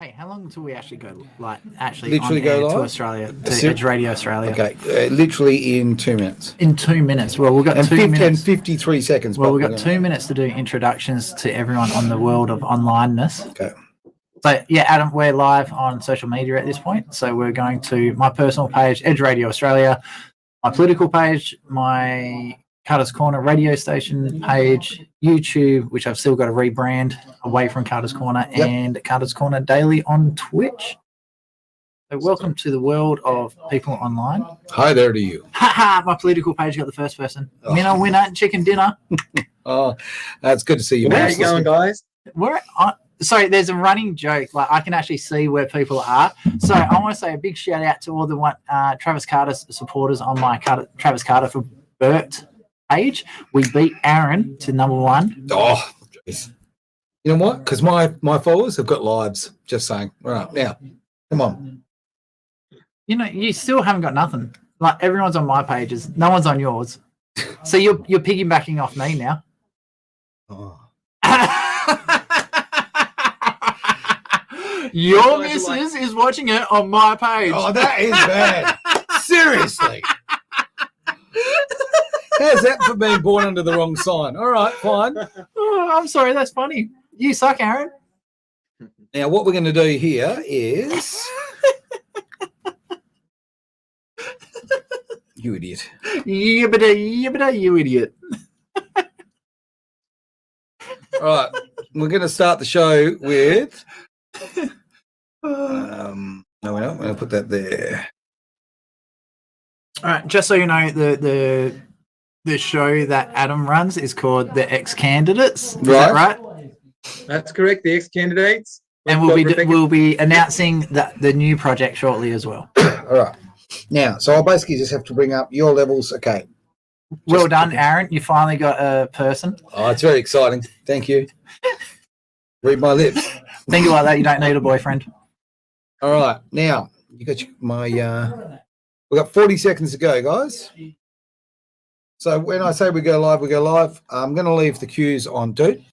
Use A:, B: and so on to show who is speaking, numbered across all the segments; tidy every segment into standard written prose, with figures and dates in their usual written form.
A: Hey, how long until we actually go, like, actually
B: Literally
A: on
B: go
A: air
B: live?
A: to Australia, to Edge Radio Australia?
B: Okay, literally in 2 minutes.
A: In 2 minutes. Well, we've got
B: And
A: 2 minutes.
B: And 53 seconds.
A: Well,
B: but
A: we've
B: we're
A: got
B: gonna-
A: 2 minutes to do introductions to everyone on the world of onlineness.
B: Okay.
A: So, yeah, Adam, we're live on social media at this point. So we're going to my personal page, Edge Radio Australia, my political page, my Carter's Corner radio station page, YouTube, which I've still got to rebrand away from Carter's Corner, and Carter's Corner Daily on Twitch. So welcome to the world of people online.
B: Hi there to you.
A: Ha! My political page got the first person. Winner, chicken dinner.
B: Oh, that's good to see you.
C: How you going, guys?
A: We're on. So there's a running joke. Like, I can actually see where people are. So I want to say a big shout out to all the Travis Carter supporters on my Travis Carter for Bert page. We beat Aaron to #1.
B: Oh, jeez. You know what? Because my followers have got lives. Just saying. All right, now, come on.
A: You know, you still haven't got nothing. Like, everyone's on my pages. No one's on yours. So you're piggybacking off me now.
B: Oh.
A: Your missus is watching it on my page.
B: Oh, that is bad. Seriously. How's that for being born under the wrong sign? All right, fine.
A: Oh, I'm sorry, that's funny. You suck, Aaron.
B: Now, what we're going to do here is... You idiot.
A: Yibbida, you idiot.
B: All right, we're going to start the show with... no, we're not. I'm going to put that there.
A: All right, just so you know, the show that Adam runs is called The Ex-Candidates. Is that right?
C: That's correct. The ex-candidates.
A: And we'll be announcing the new project shortly as well.
B: All right. Now, so I'll basically just have to bring up your levels. Okay.
A: Well done, Aaron. You finally got a person.
B: Oh, it's very exciting. Thank you. Read my lips.
A: Think about that. You don't need a boyfriend.
B: All right. Now, you got we've got 40 seconds to go, guys. So when I say we go live, we go live. I'm going to leave the cues on, dude.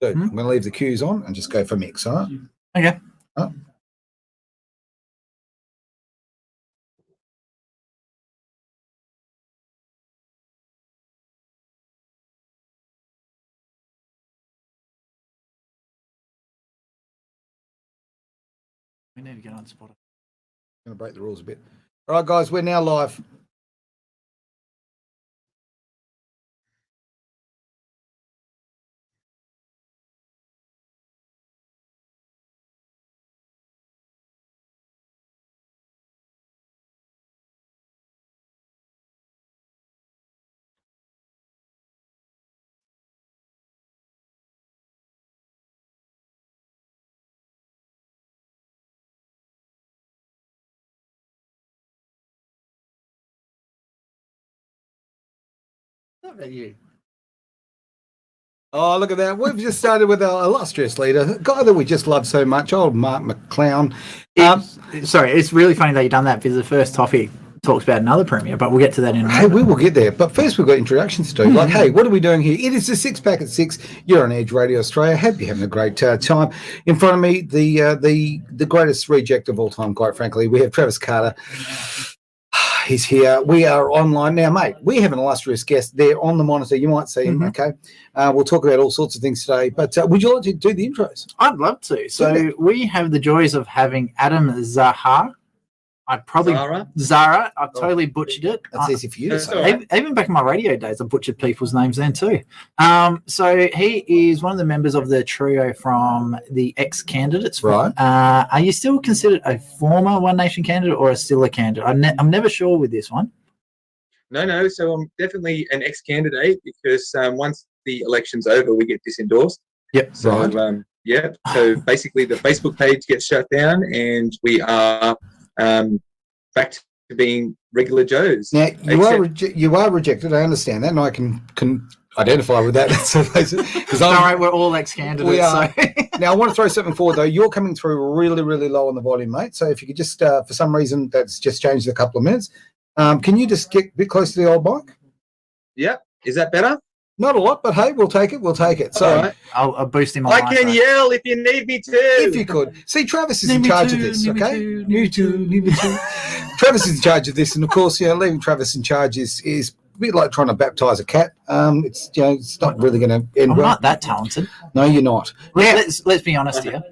B: I'm going to leave the cues on and just go for mix, all right?
A: Okay.
B: Oh.
A: We need to get on Spotify.
B: I'm going to break the rules a bit. All right, guys, we're now live.
A: What about you?
B: Oh, look at that. We've just started with our illustrious leader, a guy that we just love so much, old Mark McClown.
A: Sorry, it's really funny that you've done that because the first topic talks about another premier, but we'll get to that in a moment.
B: Hey, we will get there. But first, we've got introductions to do. Like, hey, what are we doing here? It is the 6 Pack at 6. You're on Edge Radio Australia. Hope you're having a great time. In front of me, the greatest reject of all time, quite frankly. We have Travis Carter. He's here. We are online now, mate. We have an illustrious guest there on the monitor. You might see him, okay? We'll talk about all sorts of things today. But would you like to do the intros?
A: I'd love to. So we have the joys of having Adam Zahar. Zara. I totally butchered it.
B: That's easy for you to say.
C: Right.
A: Even back in my radio days, I butchered people's names then too. So he is one of the members of the trio from the ex-candidates.
B: Right.
A: Are you still considered a former One Nation candidate or still a candidate? I'm never sure with this one.
C: No. So I'm definitely an ex-candidate because once the election's over, we get disendorsed.
A: Yep.
C: So,
B: right.
C: So basically the Facebook page gets shut down and we are back to being regular Joes.
B: Now, you are rejected. I understand that, and I can identify with that. Because
A: all right, we're all ex-candidates.
B: We are.
A: So.
B: Now, I want to throw something forward, though. You're coming through really, really low on the volume, mate. So if you could just, for some reason, that's just changed a couple of minutes. Can you just get a bit close to the old mic?
C: Yeah. Is that better?
B: Not a lot, but hey, we'll take it. We'll take it. So
C: All right.
A: I'll boost him on
C: I
A: my
C: can
A: side.
C: yell if you need me to.
B: if you could. See, Travis is in charge of this, okay? You too, need me too. Travis is in charge of this, and of course, leaving Travis in charge is a bit like trying to baptize a cat. It's it's not really going to end
A: I'm
B: well.
A: not that talented.
B: No, you're not.
A: Let's be honest here.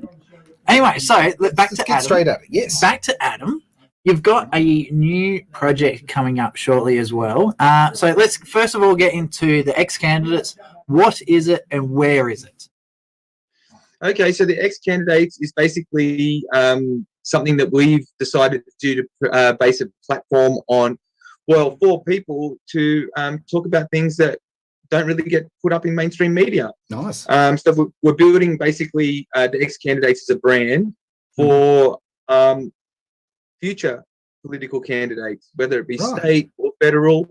A: Anyway, so back
B: Let's
A: to
B: get
A: Adam.
B: straight at it. Yes.
A: Back to Adam. You've got a new project coming up shortly as well. So let's first of all get into the ex-candidates. What is it and where is it?
C: Okay, so the X Candidates is basically something that we've decided to do to base a platform on, well, for people to talk about things that don't really get put up in mainstream media.
B: Nice.
C: So we're building basically the X Candidates as a brand for future political candidates, whether it be
B: Right.
C: state or federal.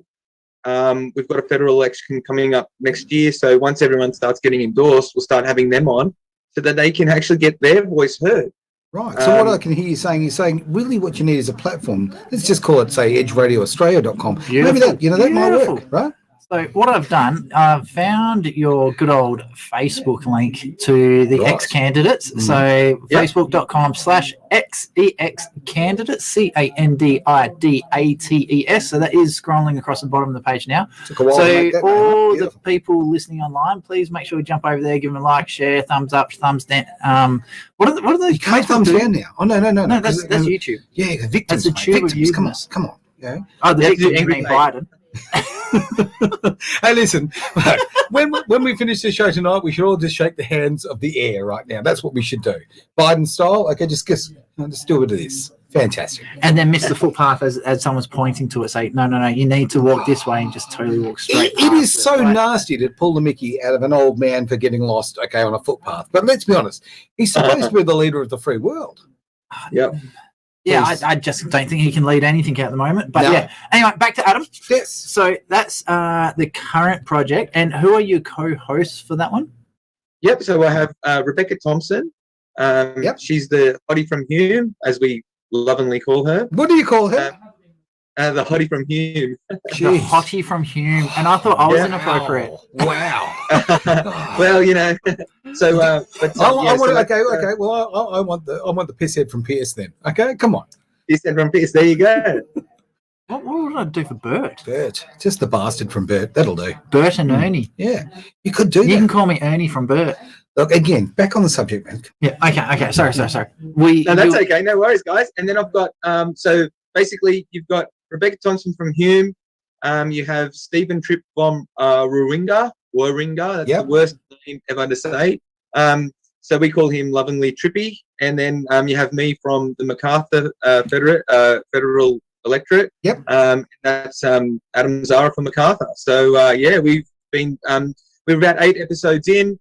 C: We've got a federal election coming up next year, so once everyone starts getting endorsed, we'll start having them on so that they can actually get their voice heard.
B: Right. So what I can hear you saying, really what you need is a platform. Let's just call it, say, edgeradioaustralia.com. Maybe
A: Beautiful.
B: that might
A: Beautiful.
B: work, right?
A: So what I've done, I've found your good old Facebook link to the
B: Right.
A: ex-candidates.
B: Mm.
A: So
C: Yep.
A: facebook.com/XEX candidates, CANDIDATES. So that is scrolling across the bottom of the page now.
B: Took a while to
A: So
B: make that, mate.
A: all the
B: Beautiful.
A: people listening online, please make sure you jump over there, give them a like, share, thumbs up, thumbs down. What are the
B: You can't
A: Facebook
B: thumbs
A: do?
B: down now. Oh, no.
A: No, that's
B: 'cause,
A: YouTube.
B: yeah, the victims.
A: That's the
B: mate,
A: tube of
B: victims. Come on.
A: youthfulness.
B: Come on. Yeah.
A: Oh, the
C: You have to do
A: victim, you
C: angry
A: mean
C: face.
A: Biden.
B: Hey, listen. when we finish the show tonight, we should all just shake the hands of the air right now. That's what we should do, Biden style. Okay, just do a bit of this. Fantastic.
A: And then miss the footpath as someone's pointing to it, say, no, you need to walk this way and just totally walk straight.
B: It is
A: past
B: so
A: Like,
B: nasty to pull the Mickey out of an old man for getting lost. Okay, on a footpath. But let's be honest, he's supposed to be the leader of the free world.
C: Yep.
A: Yeah,
B: Please.
A: I just don't think he can lead anything at the moment. But
B: No.
A: yeah, anyway, back to Adam.
B: Yes.
A: So that's the current project. And who are your co-hosts for that one?
C: Yep. So I have Rebecca Thompson.
B: Yep.
C: She's the hottie from Hume, as we lovingly call her.
B: What do you call her?
C: The hottie from Hume.
A: The
B: Jeez.
A: hottie from Hume. And I thought I was
C: Yeah.
A: inappropriate.
B: Wow.
C: Well, so but
B: I
C: yeah,
B: want
C: so
B: okay. Well, I want the pisshead from Pierce then. Okay, come on,
C: you said from Pierce. There you go.
A: What would I do for Bert?
B: Bert. Just the bastard from Bert. That'll do.
A: Bert and Ernie.
B: Yeah, you could do
A: You
B: that.
A: can call me Ernie from Bert.
B: Look, again, back on the subject, man.
A: Yeah. Okay. Sorry.
C: No, that's okay. No worries, guys. And then I've got so basically you've got Rebecca Thompson from Hume. You have Stephen Tripp from Warringah. That's
B: Yep.
C: the worst name ever to say. So we call him lovingly Trippy. And then you have me from the MacArthur Federal Electorate.
B: Yep.
C: That's Adam Zara from MacArthur. So yeah, we've been we're about 8 episodes in.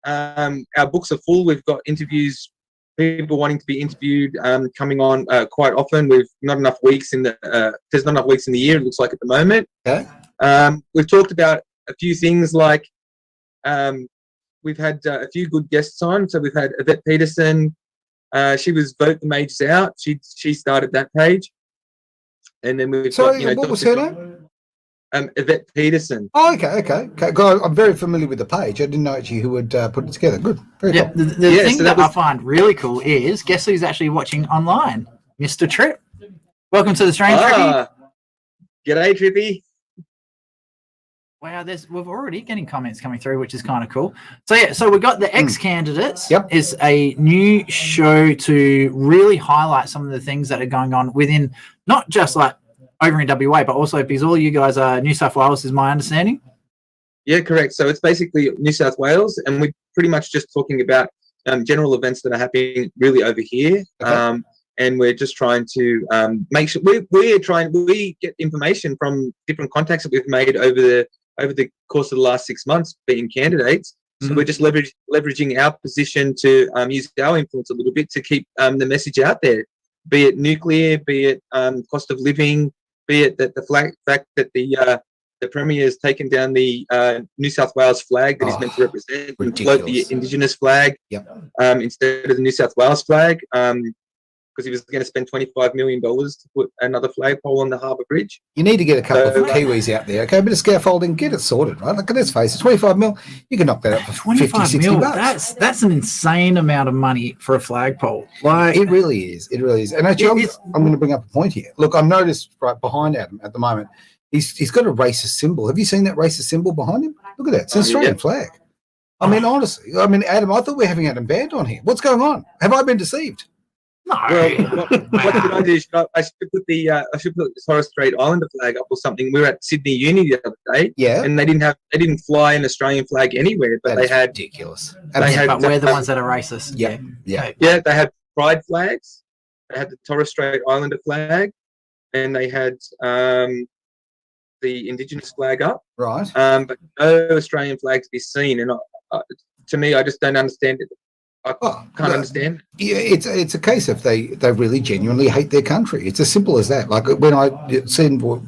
C: Our books are full. We've got interviews, people wanting to be interviewed coming on quite often. We've not enough weeks in the there's not enough weeks in the year, it looks like, at the moment.
B: Okay.
C: We've talked about a few things like we've had a few good guests on. So we've had Yvette Peterson. She was Vote the Majors Out. She started that page. And then we've
B: So,
C: got,
B: what was her name?
C: Yvette Peterson.
B: Oh, okay. God, I'm very familiar with the page. I didn't know actually who would put it together. Good. Very
A: Yeah,
B: cool.
A: the
C: Yeah,
A: thing
C: so
A: that,
C: that
A: I
C: was-
A: find really cool is guess who's actually watching online? Mr. Tripp. Welcome to the stream, Trippy.
C: G'day, Trippy.
A: Wow, we're already getting comments coming through, which is kind of cool. So yeah, so we've got the ex-candidates.
B: Yep.
A: Is a new show to really highlight some of the things that are going on within, not just like over in WA, but also because all you guys are New South Wales, is my understanding.
C: Yeah, correct. So it's basically New South Wales, and we're pretty much just talking about general events that are happening really over here.
B: Okay.
C: And we're just trying to make sure we get information from different contacts that we've made over the course of the last 6 months being candidates. So
B: Mhm.
C: we're just leveraging our position to use our influence a little bit to keep the message out there, be it nuclear, be it cost of living, be it that the fact that the Premier has taken down the New South Wales flag that he's meant to represent and float the
B: ridiculous.
C: Indigenous flag
B: Yep.
C: instead of the New South Wales flag. because he was going to spend $25 million to put another flagpole on the Harbour Bridge.
B: You need to get a couple
C: So-
B: of Kiwis out there, okay? A bit of scaffolding, get it sorted, right? Look, let's face it, 25 mil, you can knock that up for 50,
A: 25
B: 60
A: mil.
B: bucks.
A: That's an insane amount of money for a flagpole. Like,
B: It really is. It really is. And actually,
A: It's-
B: I'm going to bring up a point here. Look, I've noticed right behind Adam at the moment, he's got a racist symbol. Have you seen that racist symbol behind him? Look at that. It's an Australian flag. I mean, honestly, Adam, I thought we were having Adam banned on here. What's going on? Have I been deceived?
A: no.
C: Well, what should I do? I should put the Torres Strait Islander flag up or something. We were at Sydney Uni the other day,
B: Yeah.
C: and they didn't fly an Australian flag anywhere, but
B: That
C: they
B: is
C: had
B: ridiculous.
C: they had-
A: But we're the ones that are racist.
B: Yeah. Yeah.
A: Okay.
C: they had pride flags. They had the Torres Strait Islander flag, and they had the Indigenous flag up,
B: Right.
C: but no Australian flag to be seen. And to me, I just don't understand it. I
B: Oh,
C: can't
B: no.
C: understand.
B: Yeah, it's a case of they really genuinely hate their country. It's as simple as that. Like when I seen what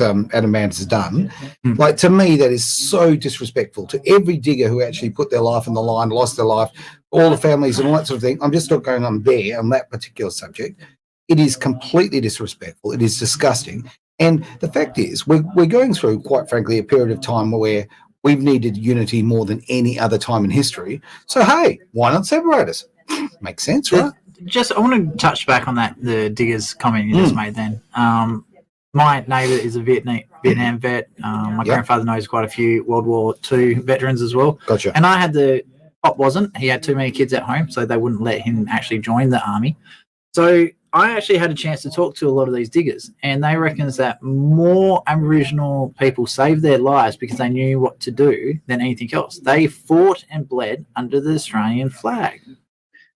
B: Adam Mans has done, like to me that is so disrespectful to every digger who actually put their life on the line, lost their life, all the families and all that sort of thing. I'm just not going on there on that particular subject. It is completely disrespectful. It is disgusting. And the fact is, we're going through, quite frankly, a period of time where we've needed unity more than any other time in history. So, hey, why not separate us? Makes sense, right?
A: Just, I want to touch back on that, the diggers comment you just made then. My neighbour is a Vietnam vet. My grandfather knows quite a few World War II veterans as well.
B: Gotcha.
A: And Pop wasn't. He had too many kids at home, so they wouldn't let him actually join the army. So I actually had a chance to talk to a lot of these diggers, and they reckon that more Aboriginal people saved their lives because they knew what to do than anything else. They fought and bled under the Australian flag.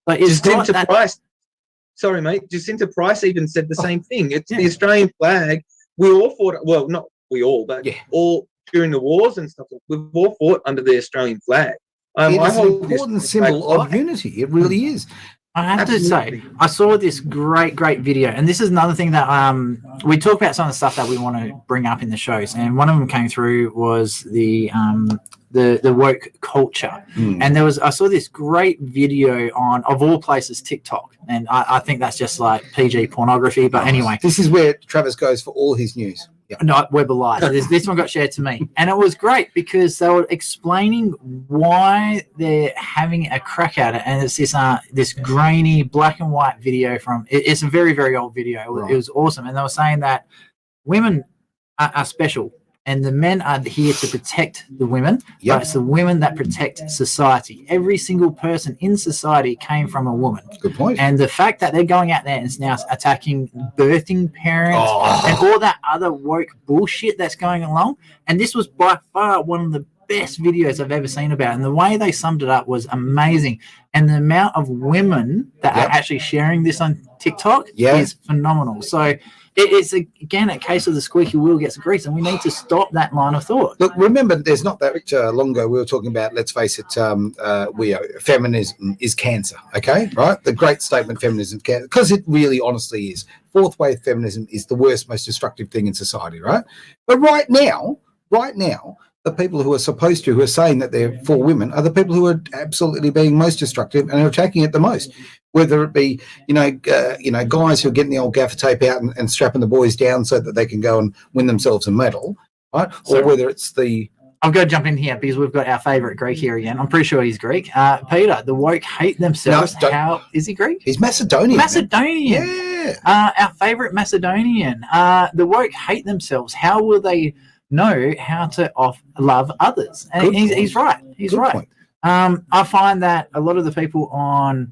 A: But it's got
C: Jacinta
A: that,
C: Price, sorry, mate. Jacinta Price even said the same thing. It's the Australian flag. We all fought. Well, not we all, but all during the wars and stuff. We've all fought under the Australian flag.
B: It
C: I
B: is an
C: hold this
B: important
C: flag
B: symbol of
C: high.
B: unity. It really is.
A: I have to say,
C: Absolutely.
A: I saw this great video, and this is another thing that we talk about some of the stuff that we want to bring up in the shows, and one of them came through was the woke culture, and I saw this great video on, of all places, TikTok, and I think that's just like PG pornography, but anyway.
B: This is where Travis goes for all his news. Yeah.
A: No, Web of Lies. This one got shared to me, and it was great because they were explaining why they're having a crack at it. And it's this grainy black and white video it's a very, very old video.
B: Right.
A: It was awesome, and they were saying that women are special, and the men are here to protect the women.
B: Yep.
A: But it's the women that protect society. Every single person in society came from a woman.
B: Good point.
A: And the fact that they're going out there and now attacking birthing parents and all that other woke bullshit that's going along. And this was by far one of the best videos I've ever seen about it. And the way they summed it up was amazing. And the amount of women that are actually sharing this on TikTok is phenomenal. So it's, again, a case of the squeaky wheel gets grease, and we need to stop that line of thought.
B: Look, remember, there's not that long ago we were talking about, let's face it, feminism is cancer, okay? Right? The great statement, feminism is cancer, because it really honestly is. Fourth wave feminism is the worst, most destructive thing in society, right? But right now, the people who are supposed to, who are saying that they're for women, are the people who are absolutely being most destructive and are attacking it the most. Whether it be, guys who are getting the old gaffer tape out and strapping the boys down so that they can go and win themselves a medal, right? Or whether it's the...
A: I've got to jump in here because we've got our favourite Greek here again. I'm pretty sure he's Greek. Peter, the woke hate themselves.
B: No,
A: How is he Greek?
B: He's Macedonian.
A: Macedonian.
B: Yeah.
A: Our favourite Macedonian. The woke hate themselves. How will they know how to love others? And he's right. He's
B: Good
A: right.
B: point.
A: I find that a lot of the people on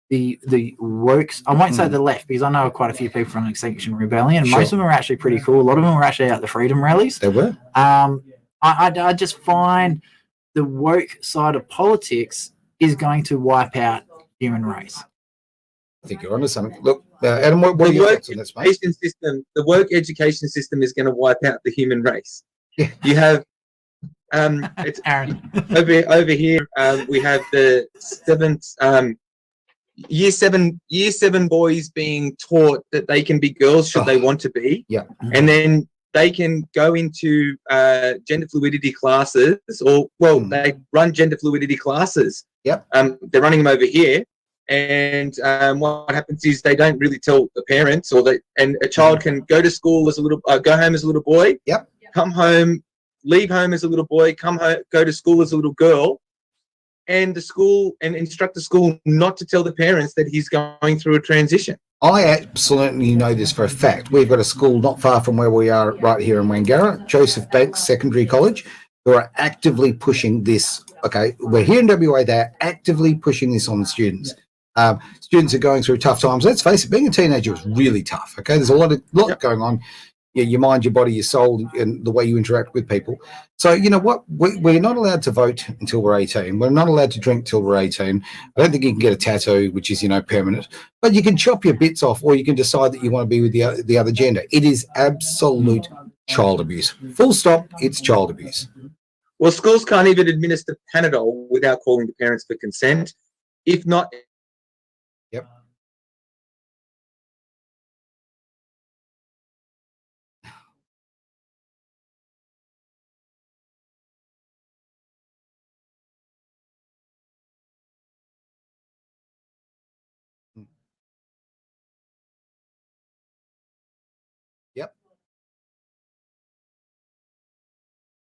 A: the wokes, I won't say the left, because I know quite a few people from Extinction Rebellion.
B: Sure.
A: Most of them are actually pretty cool. A lot of them were actually at the freedom rallies.
B: They were.
A: I just find the woke side of politics is going to wipe out human race.
B: I think you're onto something. Look, Adam, what are your thoughts on this, mate?
C: The woke education system is going to wipe out the human race.
B: Yeah.
C: You have it's
A: Aaron.
C: over here. We have the year seven boys being taught that they can be girls should they want to be.
B: Yeah.
C: And then they can go into gender fluidity classes, or they run gender fluidity classes.
B: Yep.
C: They're running them over here, And what happens is they don't really tell the parents, and a child can go to school as a little, go home as a little boy, come home, leave home as a little boy, come home, go to school as a little girl, and the school and instruct the school not to tell the parents that he's going through a transition.
B: I absolutely know this for a fact. We've got a school not far from where we are right here in Wangara, Joseph Banks Secondary College, who are actively pushing this. Okay, we're here in WA, they're actively pushing this on the students. Students are going through tough times. Let's face it, being a teenager is really tough. Okay, there's a lot going on. Your mind, your body, your soul, and the way you interact with people. So, you know what? We're not allowed to vote until we're 18. We're not allowed to drink till we're 18. I don't think you can get a tattoo, which is, permanent. But you can chop your bits off, or you can decide that you want to be with the other gender. It is absolute child abuse. Full stop, it's child abuse.
C: Well, schools can't even administer Panadol without calling the parents for consent. If not...
B: Yep. Yep.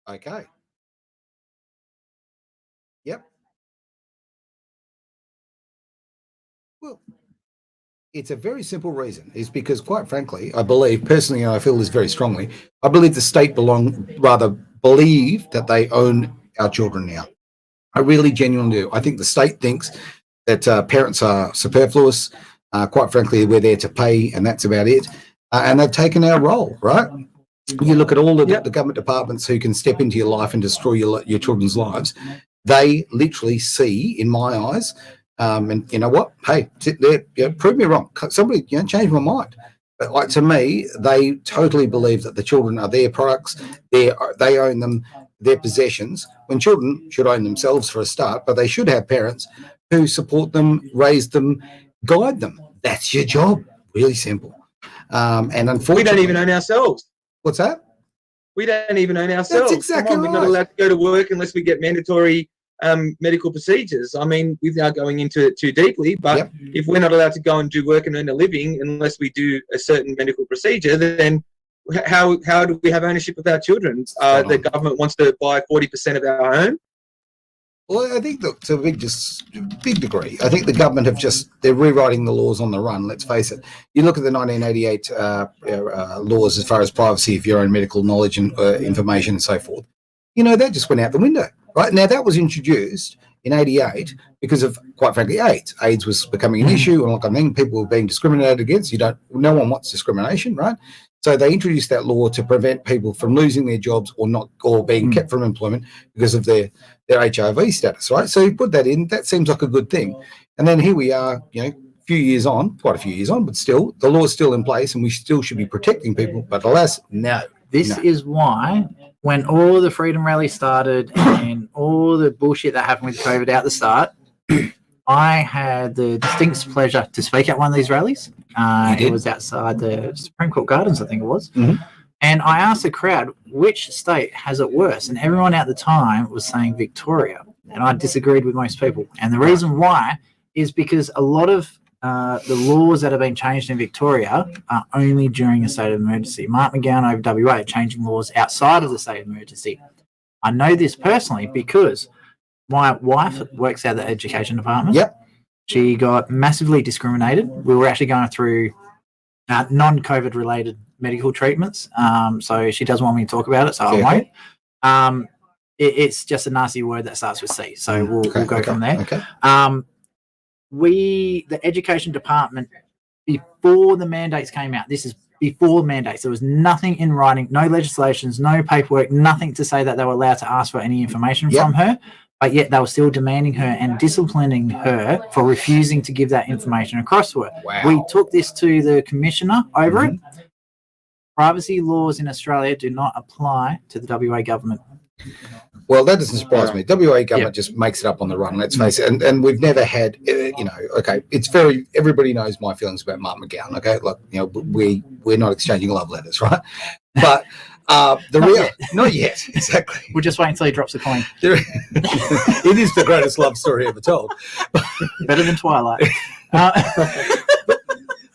B: Okay. Yep. Well, it's a very simple reason. It's because, quite frankly, I believe personally, and I feel this very strongly, I believe the state believe that they own our children now. I really genuinely do. I think the state thinks that parents are superfluous. Quite frankly, we're there to pay, and that's about it. And they've taken our role, right? You look at all the government departments who can step into your life and destroy your children's lives. They literally see, in my eyes, and you know what? Hey, sit there, prove me wrong. Somebody, change my mind. But like, to me, they totally believe that the children are their products. They own them, their possessions. When children should own themselves for a start, but they should have parents who support them, raise them, guide them. That's your job. Really simple. And unfortunately,
C: we don't even own ourselves.
B: What's that?
C: We don't even own ourselves.
B: That's exactly right.
C: We're not allowed to go to work unless we get mandatory medical procedures. I mean, without going into it too deeply, but if we're not allowed to go and do work and earn a living unless we do a certain medical procedure, then how do we have ownership of our children? The government wants to buy 40% of our home.
B: Well, I think that to a big degree, I think the government they're rewriting the laws on the run. Let's face it. You look at the 1988 laws as far as privacy of your own medical knowledge and information and so forth. That just went out the window. Right now, that was introduced in '88 because of, quite frankly, AIDS. AIDS was becoming an issue, and I think people were being discriminated against. No one wants discrimination, right? So they introduced that law to prevent people from losing their jobs or being kept from employment because of their HIV status, right? So you put that in. That seems like a good thing. And then here we are, quite a few years on, but still, the law is still in place, and we still should be protecting people. But alas, no.
A: This is why, when all the freedom rallies started and all the bullshit that happened with COVID at the start, I had the distinct pleasure to speak at one of these rallies. It was outside the Supreme Court Gardens, I think it was.
B: Mm-hmm.
A: And I asked the crowd, which state has it worse? And everyone at the time was saying Victoria. And I disagreed with most people. And the reason why is because a lot of the laws that have been changed in Victoria are only during a state of emergency. Mark McGowan over WA changing laws outside of the state of emergency. I know this personally because my wife works at the education department.
B: Yep.
A: She got massively discriminated. We were actually going through non-COVID related medical treatments. So she doesn't want me to talk about it, so I won't. It's just a nasty word that starts with C. So we'll go from there.
B: Okay.
A: The education department, before the mandates came out, this is before mandates, there was nothing in writing, no legislations, no paperwork, nothing to say that they were allowed to ask for any information from her, but yet they were still demanding her and disciplining her for refusing to give that information across to her.
B: Wow.
A: We took this to the commissioner over it. Privacy laws in Australia do not apply to the WA government.
B: Well, that doesn't surprise me. WA government just makes it up on the run, let's face it. And we've never had, everybody knows my feelings about Mark McGowan, okay? Like, we're not exchanging love letters, right? But The
A: Not
B: real,
A: yet.
B: not yet, exactly.
A: We'll just wait until he drops a coin.
B: It is the greatest love story ever told.
A: Better than Twilight.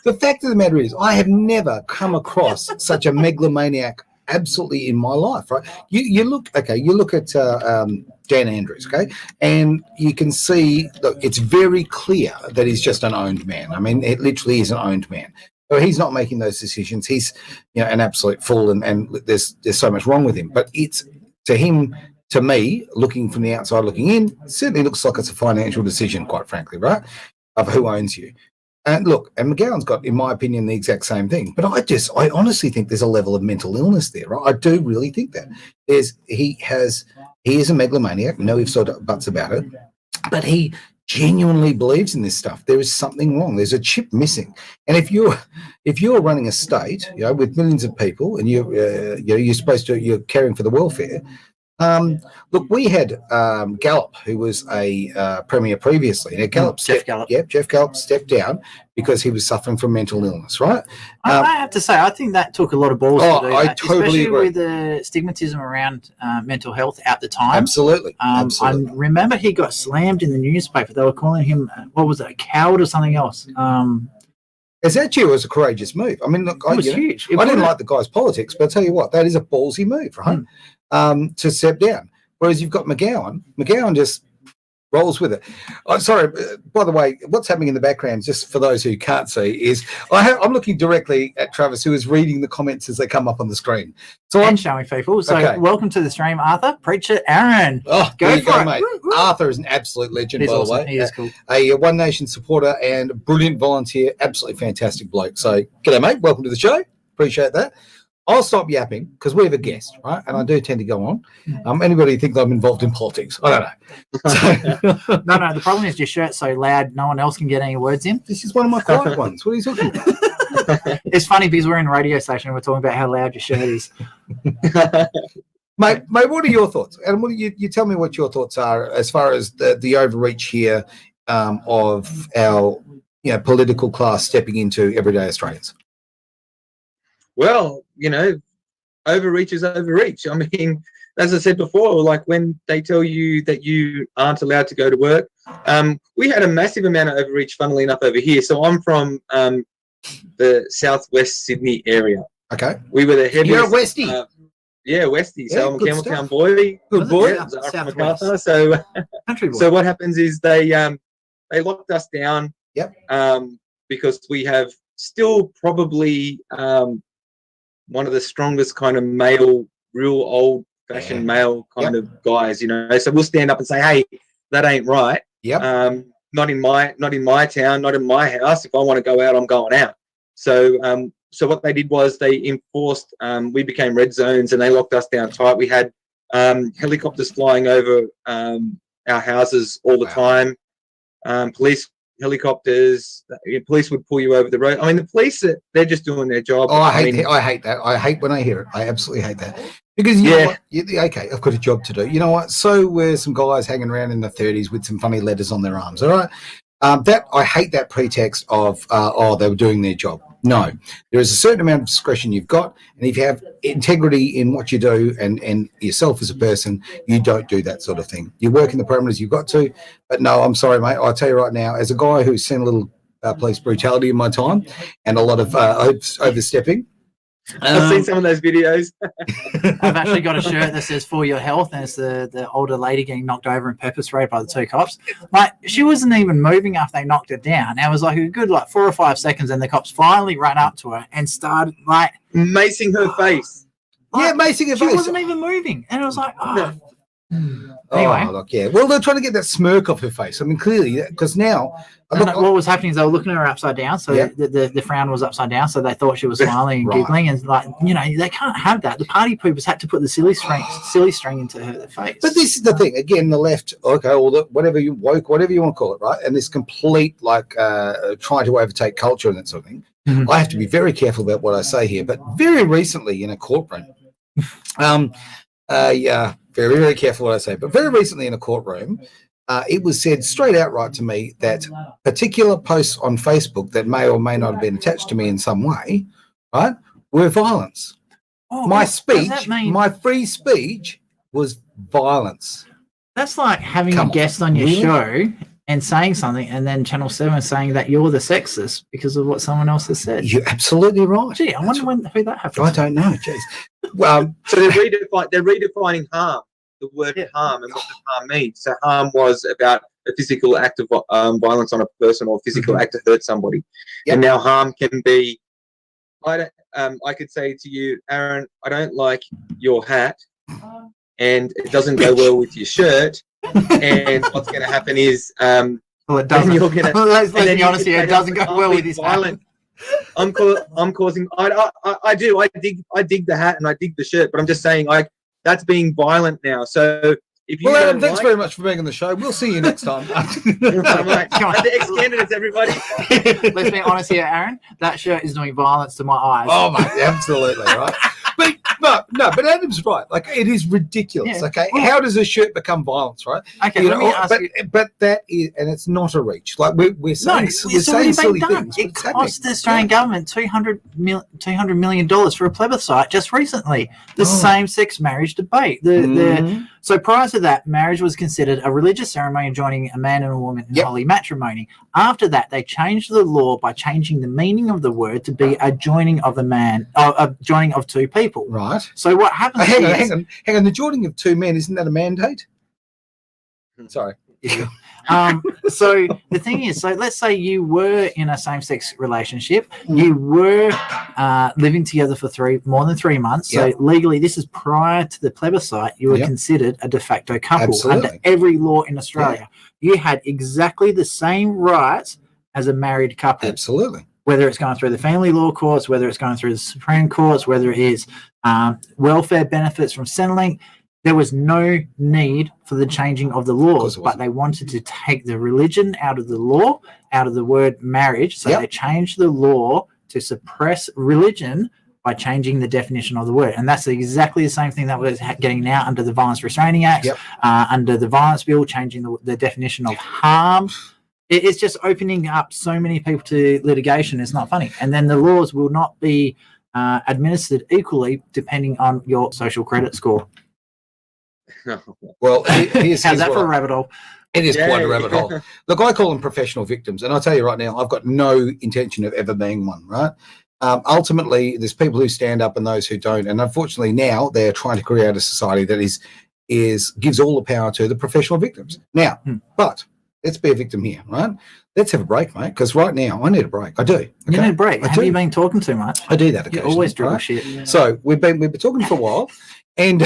B: The fact of the matter is, I have never come across such a megalomaniac absolutely in my life, right? You look at Dan Andrews, okay, and you can see, look, it's very clear that he's just an owned man. I mean, it literally is an owned man. So he's not making those decisions. He's, an absolute fool, and there's so much wrong with him. But it's to him, to me, looking from the outside looking in, certainly looks like it's a financial decision, quite frankly, right? Of who owns you. And look, and McGowan's got, in my opinion, the exact same thing. But I honestly think there's a level of mental illness there, right? I do really think that. He is a megalomaniac. No ifs or buts about it. But he genuinely believes in this stuff. There is something wrong. There's a chip missing. And if you're running a state, with millions of people, and you're caring for the welfare. Look, we had Gallup, who was a premier previously. Now,
A: Jeff Gallup.
B: Yep, Jeff Gallup stepped down because he was suffering from mental illness, right?
A: I have to say, I think that took a lot of balls
B: Oh,
A: to do
B: I
A: that,
B: totally
A: especially
B: agree.
A: with the stigmatism around mental health at the time.
B: Absolutely.
A: I remember he got slammed in the newspaper. They were calling him, what was it, a coward or something else?
B: It actually was a courageous move. I mean, look,
A: It was huge.
B: I didn't like the guy's politics, but I'll tell you what, that is a ballsy move, right? To step down. Whereas you've got McGowan just rolls with it. Oh, sorry, by the way, what's happening in the background, just for those who can't see, is I'm looking directly at Travis, who is reading the comments as they come up on the screen. So
A: And showing people. So
B: Okay.
A: welcome to the stream, Arthur. Preacher Aaron.
B: Go
A: Go for it.
B: mate.
A: Woo, woo.
B: Arthur is an absolute legend,
A: He's
B: by
A: awesome.
B: the way.
A: He is cool.
B: A One Nation supporter and brilliant volunteer, absolutely fantastic bloke. So, g'day, mate. Welcome to the show. Appreciate that. I'll stop yapping because we have a guest, right? And I do tend to go on. Anybody who thinks I'm involved in politics? I don't know. So,
A: No, the problem is your shirt's so loud, no one else can get any words in.
B: this is one of my quiet ones. What are you talking about?
A: It's funny because we're in a radio station and we're talking about how loud your shirt is.
B: Mate, what are your thoughts? And what do you tell me what your thoughts are as far as the overreach here of our political class stepping into everyday Australians?
C: Well, overreach is overreach. I mean, as I said before, like when they tell you that you aren't allowed to go to work, we had a massive amount of overreach, funnily enough, over here. So I'm from the southwest Sydney area.
B: Okay.
C: We were the heaviest.
B: You're a Westie.
C: Yeah, Westie.
B: Yeah,
C: So I'm a
B: good
C: Campbelltown
B: stuff.
C: boy.
B: Good boy.
A: Yeah.
C: Zara from
A: Southwest.
C: Macarthur. So
A: Country boy.
C: So what happens is they locked us down.
B: Yep.
C: Because we have still probably one of the strongest kind of male, real old-fashioned male kind of guys. So we'll stand up and say, "Hey, that ain't right.
B: Yep.
C: Not in my town, not in my house. If I want to go out, I'm going out." So what they did was they enforced. We became red zones, and they locked us down tight. We had helicopters flying over our houses all the time. Police helicopters. Police would pull you over the road. I mean, the police, they're just doing their job.
B: Oh, I hate that. I hate when I hear it. I absolutely hate that. Because you know what? Okay, I've got a job to do. You know what? So were some guys hanging around in the 30s with some funny letters on their arms. All right. I hate that pretext of they were doing their job. No, there is a certain amount of discretion you've got, and if you have integrity in what you do and yourself as a person, you don't do that sort of thing. You work in the parameters you've got to. But no, I'm sorry, mate. I'll tell you right now, as a guy who's seen a little police brutality in my time and a lot of overstepping.
C: I've seen some of those videos.
A: I've actually got a shirt that says "For Your Health," and it's the older lady getting knocked over and pepper sprayed by the two cops. Like, she wasn't even moving after they knocked her down. It was like a good 4 or 5 seconds, and the cops finally ran up to her and started
C: Macing her face.
B: Macing her
A: she
B: face.
A: wasn't even moving, and it was like,
C: No.
A: Anyway.
B: Oh, look, yeah. Well, they're trying to get that smirk off her face. I mean, clearly, because now,
A: And what was happening is they were looking at her upside down, so
B: Yeah.
A: the frown was upside down, so they thought she was smiling and
B: Right.
A: giggling, and they can't have that. The party poopers had to put the silly string into her face.
B: But this is the thing. Again, the left, okay, or whatever you want to call it, right? And this complete trying to overtake culture and that sort of thing.
A: Mhm.
B: I have to be very careful about what I say here. But very recently in a courtroom, very, very careful what I say. But very recently in a courtroom, it was said straight outright to me that particular posts on Facebook that may or may not have been attached to me in some way, right, were violence.
A: Oh,
B: My
A: what does
B: speech,
A: that mean?
B: my free speech was violence.
A: That's like having
B: Come
A: a
B: on,
A: guest on your
B: really?
A: show and saying something, and then Channel 7 saying that you're the sexist because of what someone else has said.
B: You're absolutely right.
A: Gee, I wonder who that happens.
B: I don't know. Jeez. Well,
C: So they're redefining harm, the word harm, and what does harm mean. So harm was about a physical act of violence on a person or physical act to hurt somebody.
B: Yep.
C: And now harm can be, I could say to you, Aaron, I don't like your hat, and it doesn't go well with your shirt. And what's going to happen is,
A: Well, it
C: then
A: doesn't.
C: you're gonna,
A: Let's
C: and then
A: be
C: you
A: honest
C: can
A: here.
C: say,
A: It doesn't go
C: "I'm
A: well with
C: being
A: his
C: violent. I'm causing. I do. I dig the hat and I dig the shirt, but I'm just saying, that's being violent now. So if you
B: well, Adam,
C: don't
B: thanks
C: like,
B: very much for being on the show. We'll see you next time.
C: right,
A: Come on.
C: the ex-candidates, everybody.
A: Let's be honest here, Aaron. That shirt is doing violence to my eyes.
B: Oh, mate, absolutely right. But Adam's right. Like, it is ridiculous.
A: Yeah.
B: Okay, how does a shirt become violence, right?
A: Okay,
B: You
A: let
B: know,
A: me ask you.
B: but that is, and it's not a reach. Like we're
A: No,
B: saying, we're
A: it's already
B: saying
A: been
B: silly
A: done.
B: things. but
A: It
B: it's happening.
A: cost the Australian government $200 million for a plebiscite just recently. The
B: Oh.
A: same-sex marriage debate.
B: Mhm.
A: So prior to that, marriage was considered a religious ceremony joining a man and a woman in
B: Yep.
A: holy matrimony. After that, they changed the law by changing the meaning of the word to be a joining of a joining of two people.
B: Right.
A: So what happens
B: Hang
A: is,
B: on. The joining of two men, isn't that a mandate? Sorry.
A: so the thing is, so let's say you were in a same-sex relationship,
B: Mm.
A: you were living together for more than 3 months. So
B: Yep.
A: legally, this is prior to the plebiscite, you were
B: Yep.
A: considered a de facto couple
B: Absolutely.
A: under every law in Australia. You had exactly the same rights as a married couple.
B: Absolutely.
A: Whether it's going through the family law courts, whether it's going through the Supreme Courts, whether it is welfare benefits from Centrelink, there was no need for the changing of the laws, but they wanted to take the religion out of the law, out of the word marriage. So
B: Yep.
A: they changed the law to suppress religion by changing the definition of the word. And that's exactly the same thing that we're getting now under the Violence Restraining Act,
B: Yep.
A: Under the Violence Bill, changing the definition of harm. It's just opening up so many people to litigation. It's not funny. And then the laws will not be administered equally depending on your social credit score.
B: Well, here's
A: How's that
B: what
A: for a rabbit hole?
B: It is quite a
C: Yay.
B: rabbit hole. Look, I call them professional victims, and I'll tell you right now, I've got no intention of ever being one. Right? Ultimately, there's people who stand up and those who don't, and unfortunately, now they're trying to create a society that gives all the power to the professional victims. Now, but let's be a victim here, right? Let's have a break, mate, because right now I need a break. I do. Okay?
A: You need a break.
B: I
A: Have
B: do.
A: you been talking too much?
B: I do that
A: You
B: occasionally.
A: always dribble
B: right?
A: shit.
B: So we've been talking for a while, and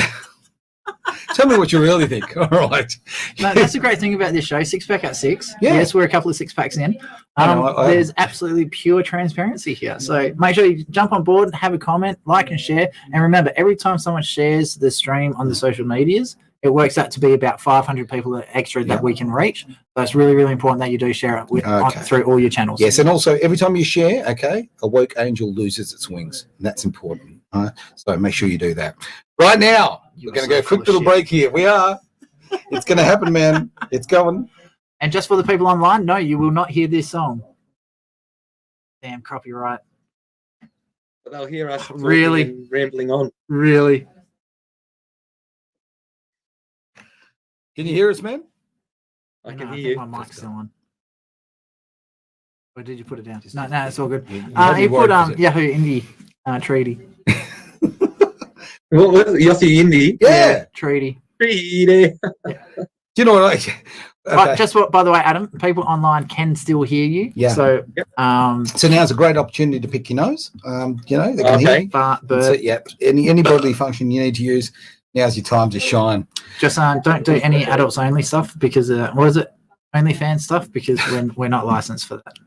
B: tell me what you really think. All right.
A: No, that's the great thing about this show. 6 Pack at 6.
B: Yeah.
A: Yes, we're a couple of 6 packs in.
B: I know, I-
A: There's absolutely pure transparency here. So make sure you jump on board, have a comment, like and share. And remember, every time someone shares the stream on the social medias, it works out to be about 500 people extra that we can reach. So it's really, really important that you do share it through all your channels.
B: Yes, and also every time you share, okay, a woke angel loses its wings. And that's important. All right? So make sure you do that. Right now,
A: You
B: we're
A: are
B: going
A: so
B: to go
A: full
B: quick
A: of
B: little
A: shit.
B: break here. We are. It's going to happen, man. It's going.
A: And just for the people online, no, you will not hear this song. Damn copyright.
C: But they'll hear us talking
A: Really?
C: and rambling on.
A: Really?
B: Can you hear us, man?
C: I
A: No,
C: can
A: I
C: hear
A: think
C: you.
A: my mic's still on. Or did you put it down? No, it's all good.
B: You had me
A: He put
B: worried for a
A: Yahoo Indie treaty.
C: What was it? Yossi Indy?
B: Yeah.
A: Treaty.
C: Treaty.
B: Do you know what I...
A: But
B: Okay.
A: just what, by the way, Adam, people online can still hear you.
B: Yeah.
A: So,
B: So now's a great opportunity to pick your nose. They can hear.
C: Okay.
A: fart,
B: That's
A: burp,
B: it, yeah. Any bodily function you need to use, now's your time to shine.
A: just don't do any adults only stuff because what is it? OnlyFans stuff because we're not licensed for that.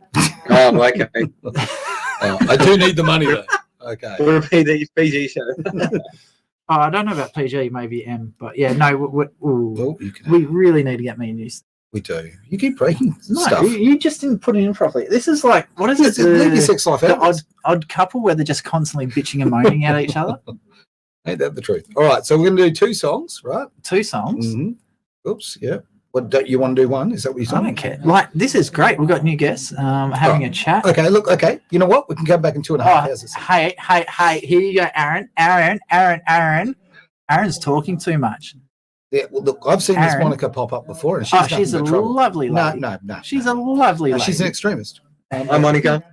C: Oh, okay.
B: I do need the money, though. Okay.
C: We're a PG show.
A: Oh, I don't know about PG, maybe M, but yeah, no,
B: Well, you can
A: we really need to get me news.
B: We do. You keep breaking
A: No,
B: stuff.
A: you just didn't put it in properly. This is like, what is it?
B: Leave your sex life
A: The
B: out.
A: odd couple where they're just constantly bitching and moaning at each other.
B: Ain't that the truth? All right, so we're going to do two songs, right?
A: 2 songs.
B: Mm-hmm. Oops, yeah. What don't you want to do one? Is that what you're
A: I
B: saying?
A: don't care. Like, this is great. We've got new guests having a chat.
B: Okay, look, okay. You know what? We can come back in 2.5 hours.
A: Hey, here you go, Aaron. Aaron's talking too much.
B: Yeah, well, look, I've seen this
A: Aaron.
B: Monica pop up before, and she's
A: She's a
B: nothing but trouble.
A: lovely lady.
B: No.
A: She's a lovely lady.
B: She's an extremist.
C: Hi, Monica.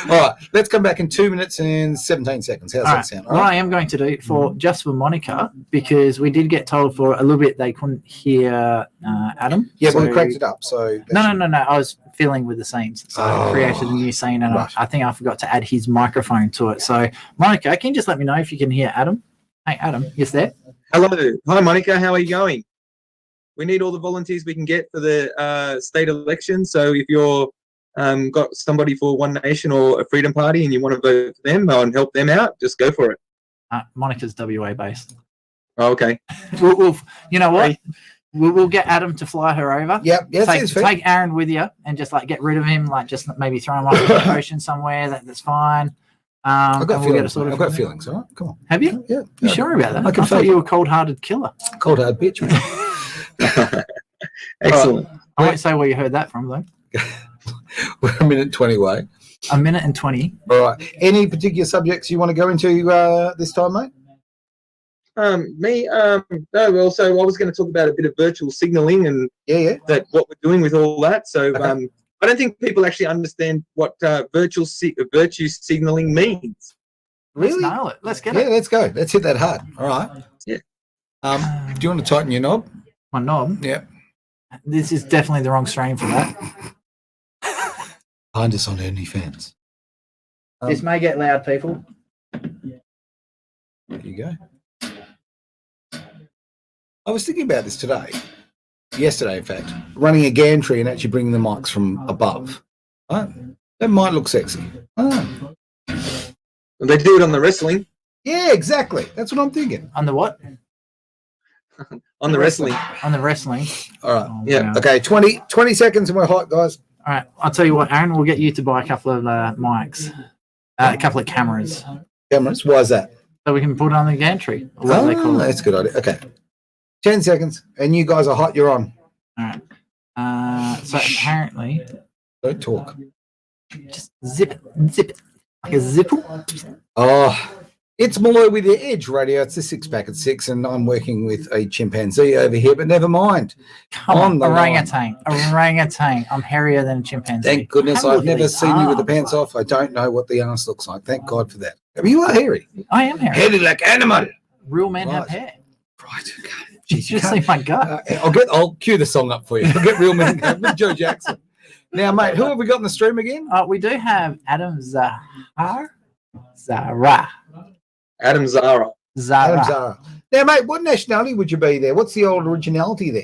B: All right, let's come back in 2 minutes and 17 seconds. How's
A: All
B: that
A: right.
B: sound?
A: What I am going to do just for Monica, because we did get told for a little bit they couldn't hear Adam.
B: Yeah, but we
A: So-
B: cracked it up. So
A: No. I was filling with the scenes, so I created a new scene, and
B: right.
A: I think I forgot to add his microphone to it. So, Monica, can you just let me know if you can hear Adam? Hey, Adam, yes, there.
C: Hello. Hi, Monica. How are you going? We need all the volunteers we can get for the state election. So if you're got somebody for One Nation or a Freedom Party and you want to vote for them and help them out, just go for it.
A: Monica's WA based.
C: Oh, okay.
A: We'll you know what?
C: Hey.
A: We'll get Adam to fly her over.
B: Yep, yes, it's fair.
A: Take Aaron with you and just like get rid of him, like just maybe throw him off the ocean somewhere. That's fine.
B: I've got
A: and we'll get
B: feelings.
A: a sort of.
B: I've got feelings. All right, come on.
A: Have you?
B: Yeah.
A: You sure about that?
B: I can
A: I thought
B: fake
A: you were a cold-hearted killer.
B: Cold hard bitch.
C: Excellent.
A: I won't say where you heard that from though.
B: We're a minute 20 away.
A: A minute and 20.
B: All right. Any particular subjects you want to go into this time, mate?
C: No. Well, so I was going to talk about a bit of virtual signaling and
B: Yeah.
C: that what we're doing with all that. So I don't think people actually understand what virtue signaling means.
A: Let's
B: Really?
A: nail it. Let's get
B: Yeah,
A: it.
B: let's go. Let's hit that hard. All right.
C: Yeah.
B: Do you want to tighten your knob?
A: My knob.
B: Yeah.
A: This is definitely the wrong strain for that.
B: Find us on OnlyFans.
A: This may get loud, people.
B: There you go. I was thinking about this yesterday, in fact, running a gantry and actually bringing the mics from above. Right? That might look sexy. Oh.
C: They do it on the wrestling.
B: Yeah, exactly. That's what I'm thinking.
A: On the what?
C: On the wrestling.
A: On the wrestling.
B: All right.
A: Oh,
C: Yeah.
A: wow.
B: Okay, 20 seconds and we're hot, guys.
A: All right. I'll tell you what, Aaron, we'll get you to buy a couple of mics, a couple of cameras,
B: Cameras, why is that?
A: so we can put it on the gantry. Or what do they call it?
B: That's a good idea. Okay. 10 seconds. And you guys are hot. You're on.
A: All right. So apparently,
B: Don't talk.
A: just zip it like a zipple.
B: Oh, it's Malloy with the Edge Radio. It's the 6-pack at 6, and I'm working with a chimpanzee over here, but never mind.
A: Come
B: On
A: on,
B: the
A: orangutan. Orangutan. I'm hairier than a chimpanzee.
B: Thank goodness
A: How
B: I've
A: look at
B: never
A: these
B: seen you with the
A: arms.
B: pants off. I don't know what the arse looks like. Thank God for that. I mean, you are hairy.
A: I am hairy.
B: Hairy like animal.
A: Real men have
B: Right.
A: hair.
B: Right. Okay.
A: You
B: Jeez, you
A: just see
B: can't.
A: my gut.
B: I'll cue the song up for you. I'll get real men with Joe Jackson. Now, mate, who have we got in the stream again?
A: We do have Adam Zara.
C: Adam Zara.
B: Adam Zara. Now, mate, what nationality would you be there? What's the old originality there?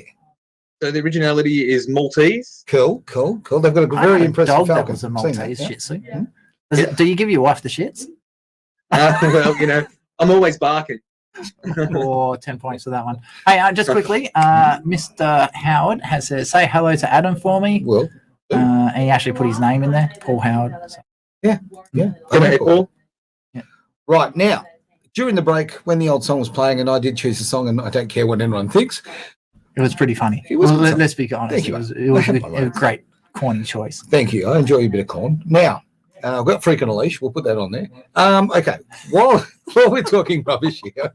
C: So the originality is Maltese.
B: Cool. They've got a
A: I
B: very
A: had a
B: impressive
A: dog
B: falcon.
A: that was a
B: Seen
A: Maltese
B: that, yeah?
A: Shih Tzu.
B: Hmm?
A: Do you give your wife the shits?
C: Well, I'm always barking.
A: Or 10 points for that one. Hey, just quickly, Mr. Howard has said, say hello to Adam for me.
B: Well,
A: And he actually put his name in there, Paul Howard. So,
B: yeah.
C: Okay, Paul.
B: Right, now, during the break, when the old song was playing, and I did choose a song, and I don't care what anyone thinks.
A: it was pretty funny.
B: It was good.
A: Let's be honest.
B: Thank
A: It
B: you,
A: was,
B: mate.
A: it was
B: I
A: a,
B: have my
A: a
B: rights.
A: great corny choice.
B: Thank you. I enjoy a bit of corn. Now, I've got Freak on a Leash. We'll put that on there. Okay, while we're talking rubbish here.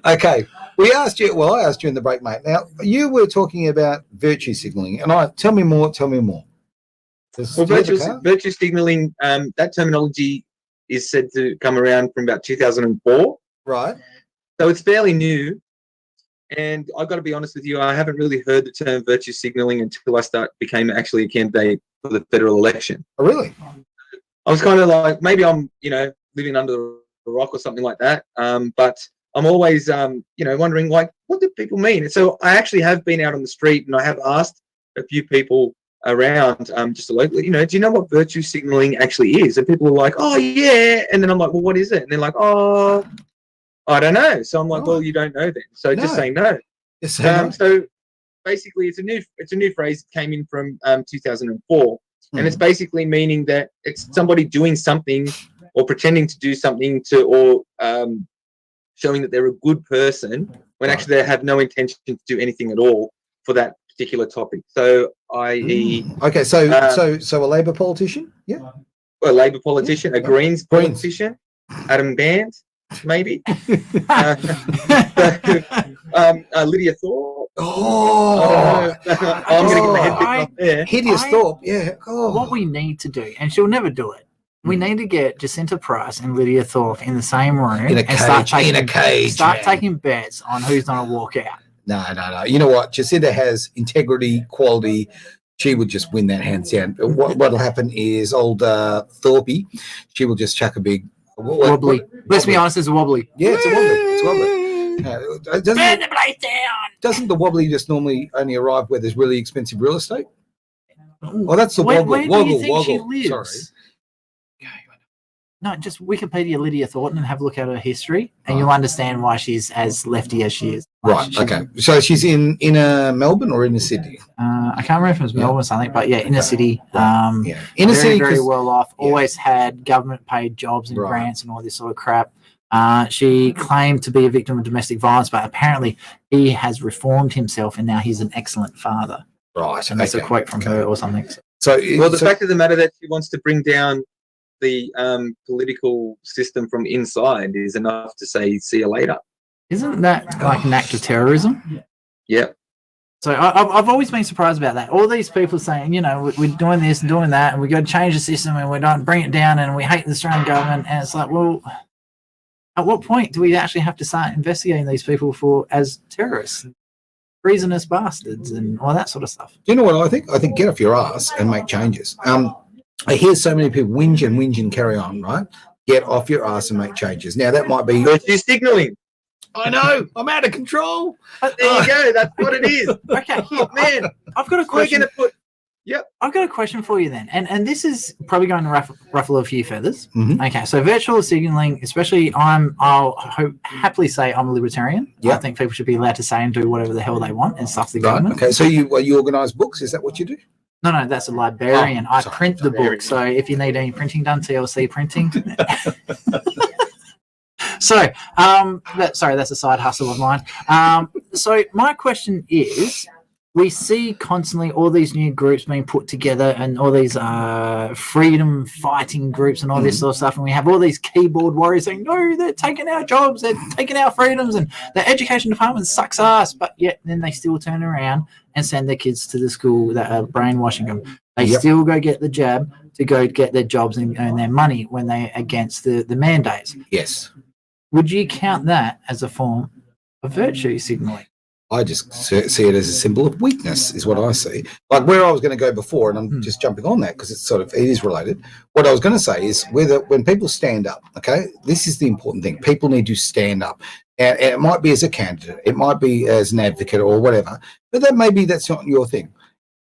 B: Okay, I asked you in the break, mate. Now, you were talking about virtue signaling, and tell me more.
C: Well, virtue signaling, that terminology is said to come around from about 2004.
B: Right.
C: So it's fairly new. And I've got to be honest with you, I haven't really heard the term virtue signaling until I became actually a candidate for the federal election.
B: Oh, really?
C: I was kind of like, maybe I'm, living under a rock or something like that. But I'm always, wondering, like, what do people mean? And so I actually have been out on the street and I have asked a few people around just locally, do you know what virtue signaling actually is? And people are like, oh, yeah. And then I'm like, well, what is it? And they're like, oh, I don't know. So I'm like, well, you don't know then. So just say no.
B: Just say no.
C: So basically, it's a new phrase that came in from 2004, and it's basically meaning that it's somebody doing something or pretending to do something to showing that they're a good person when actually they have no intention to do anything at all for that particular topic. So, i.e.,
B: Okay, so a Labor politician, yeah,
C: a Labor politician, a Greens politician, Adam Band, maybe, Lydia Thorpe.
B: Oh,
C: I'm going to get my head bitten off there.
B: hideous Thorpe, yeah. Oh.
A: What we need to do, and she'll never do it, we need to get Jacinta Price and Lydia Thorpe in the same room
B: In a
A: and start
B: cage,
A: taking,
B: man.
A: taking bets on who's going to walk out.
B: No. You know what? Jacinta has integrity, quality. She would just win that hands down. What'll happen is old Thorpe, she will just chuck a big
A: Wobbly. Let's be honest, it's a wobbly.
B: Yeah, it's a wobbly. It's a wobbly.
A: Burn the place down.
B: Doesn't the wobbly just normally only arrive where there's really expensive real estate? Oh, that's the
A: Where
B: woggle.
A: do you think
B: Woggle.
A: she lives?
B: Sorry.
A: No, just Wikipedia Lydia Thornton and have a look at her history, and you'll understand why she's as lefty as she is.
B: Right. Okay. So she's in Melbourne or inner Sydney?
A: I can't remember if it was Melbourne or something, but yeah, inner city.
B: Yeah. Inner
A: Very,
B: city,
A: very
B: 'cause-
A: well off.
B: yeah.
A: Always had government paid jobs and
B: Right.
A: grants and all this sort of crap. She claimed to be a victim of domestic violence, but apparently he has reformed himself and now he's an excellent father.
B: Right.
A: And that's a
B: okay,
A: quote from
B: okay.
A: her or something.
B: So,
C: Well, the
B: so-
C: fact of the matter that she wants to bring down the political system from inside is enough to say, see you later.
A: Isn't that like an act of terrorism?
C: Yeah.
A: So I've always been surprised about that. All these people saying, you know, we're doing this and doing that, and we got to change the system, and we don't bring it down, and we hate the Australian government. And it's like, well, at what point do we actually have to start investigating these people as terrorists, treasonous bastards, and all that sort of stuff?
B: you know what I think? I think get off your ass and make changes. I hear so many people whinge and carry on, right? Get off your ass and make changes. Now, that might be...
C: Virtue signaling.
B: I know, I'm out of control.
C: There you go. That's what it is.
A: Okay,
C: Oh, man.
A: I've got a
C: We're
A: question.
C: going to put...
A: I've got a question for you then, and this is probably going to ruffle a few feathers.
B: Mhm.
A: Okay, so virtual signaling, especially, I'll happily say I'm a libertarian.
B: Yeah.
A: I think people should be allowed to say and do whatever the hell they want and stuff the
B: Right.
A: government.
B: Okay. So you organise books? Is that what you do?
A: No, that's a librarian.
B: Oh,
A: I
B: sorry,
A: print the
C: librarian.
A: book, so if you need any printing done, TLC printing. So, that's a side hustle of mine. So my question is, we see constantly all these new groups being put together and all these freedom fighting groups and all this sort of stuff. And we have all these keyboard warriors saying, no, they're taking our jobs, they're taking our freedoms, and the education department sucks ass. But yet then they still turn around and send their kids to the school that are brainwashing them. They
B: Yep.
A: still go get the jab to go get their jobs and earn their money when they're against the mandates.
B: Yes.
A: Would you count that as a form of virtue signaling?
B: I just see it as a symbol of weakness, is what I see. Like where I was going to go before, and I'm just jumping on that because it is related. What I was going to say is when people stand up, okay, this is the important thing. People need to stand up. And it might be as a candidate, it might be as an advocate or whatever, but that's not your thing.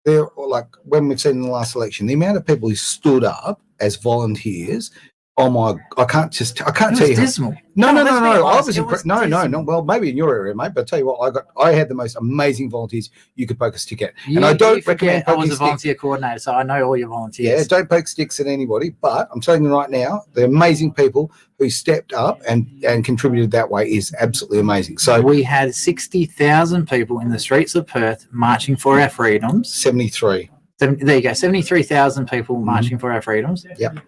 B: They're like when we've seen in the last election, the amount of people who stood up as volunteers. Oh my! I can't
A: It
B: tell
A: was
B: you.
A: dismal.
B: No.
A: let's be
B: I
A: honest,
B: was
A: it
B: impressed. No.
A: dismal.
B: Well, maybe in your area, mate. But I tell you what, I had the most amazing volunteers you could poke a stick at, and I don't recommend
A: I was
B: poking
A: a
B: sticks.
A: volunteer coordinator, so I know all your
B: Yeah,
A: volunteers.
B: don't poke sticks at anybody. But I'm telling you right now, the amazing people who stepped up and contributed that way is absolutely amazing. So
A: We had 60,000 people in the streets of Perth marching for our freedoms.
B: 73.
A: There you go, 73,000 people marching for our freedoms.
B: Yep.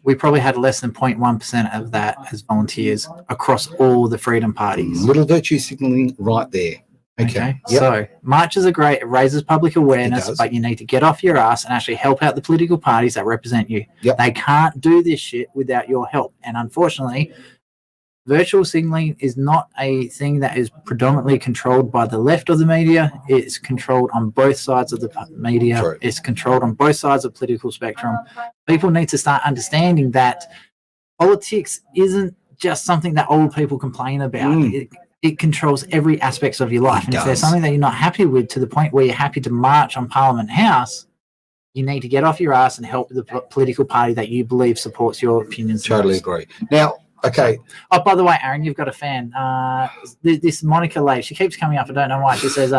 A: We probably had less than 0.1% of that as volunteers across all the freedom parties.
B: Little virtue signaling right there. Okay. Yep.
A: So marches are great. It raises public awareness,
B: does.
A: but you need to get off your ass and actually help out the political parties that represent you.
B: Yep.
A: They can't do this shit without your help. And unfortunately, virtual signaling is not a thing that is predominantly controlled by the left of the media. It's controlled on both sides of the media.
B: True.
A: It's controlled on both sides of the political spectrum. People need to start understanding that politics isn't just something that old people complain about. It controls every aspect of your life. And if there's
B: does.
A: something that you're not happy with to the point where you're happy to march on Parliament House, you need to get off your ass and help the political party that you believe supports your opinions. the
B: Totally
A: most.
B: agree. Now, okay.
A: Oh, by the way, Aaron, you've got a fan. This Monica Lay, she keeps coming up. I don't know why. She says,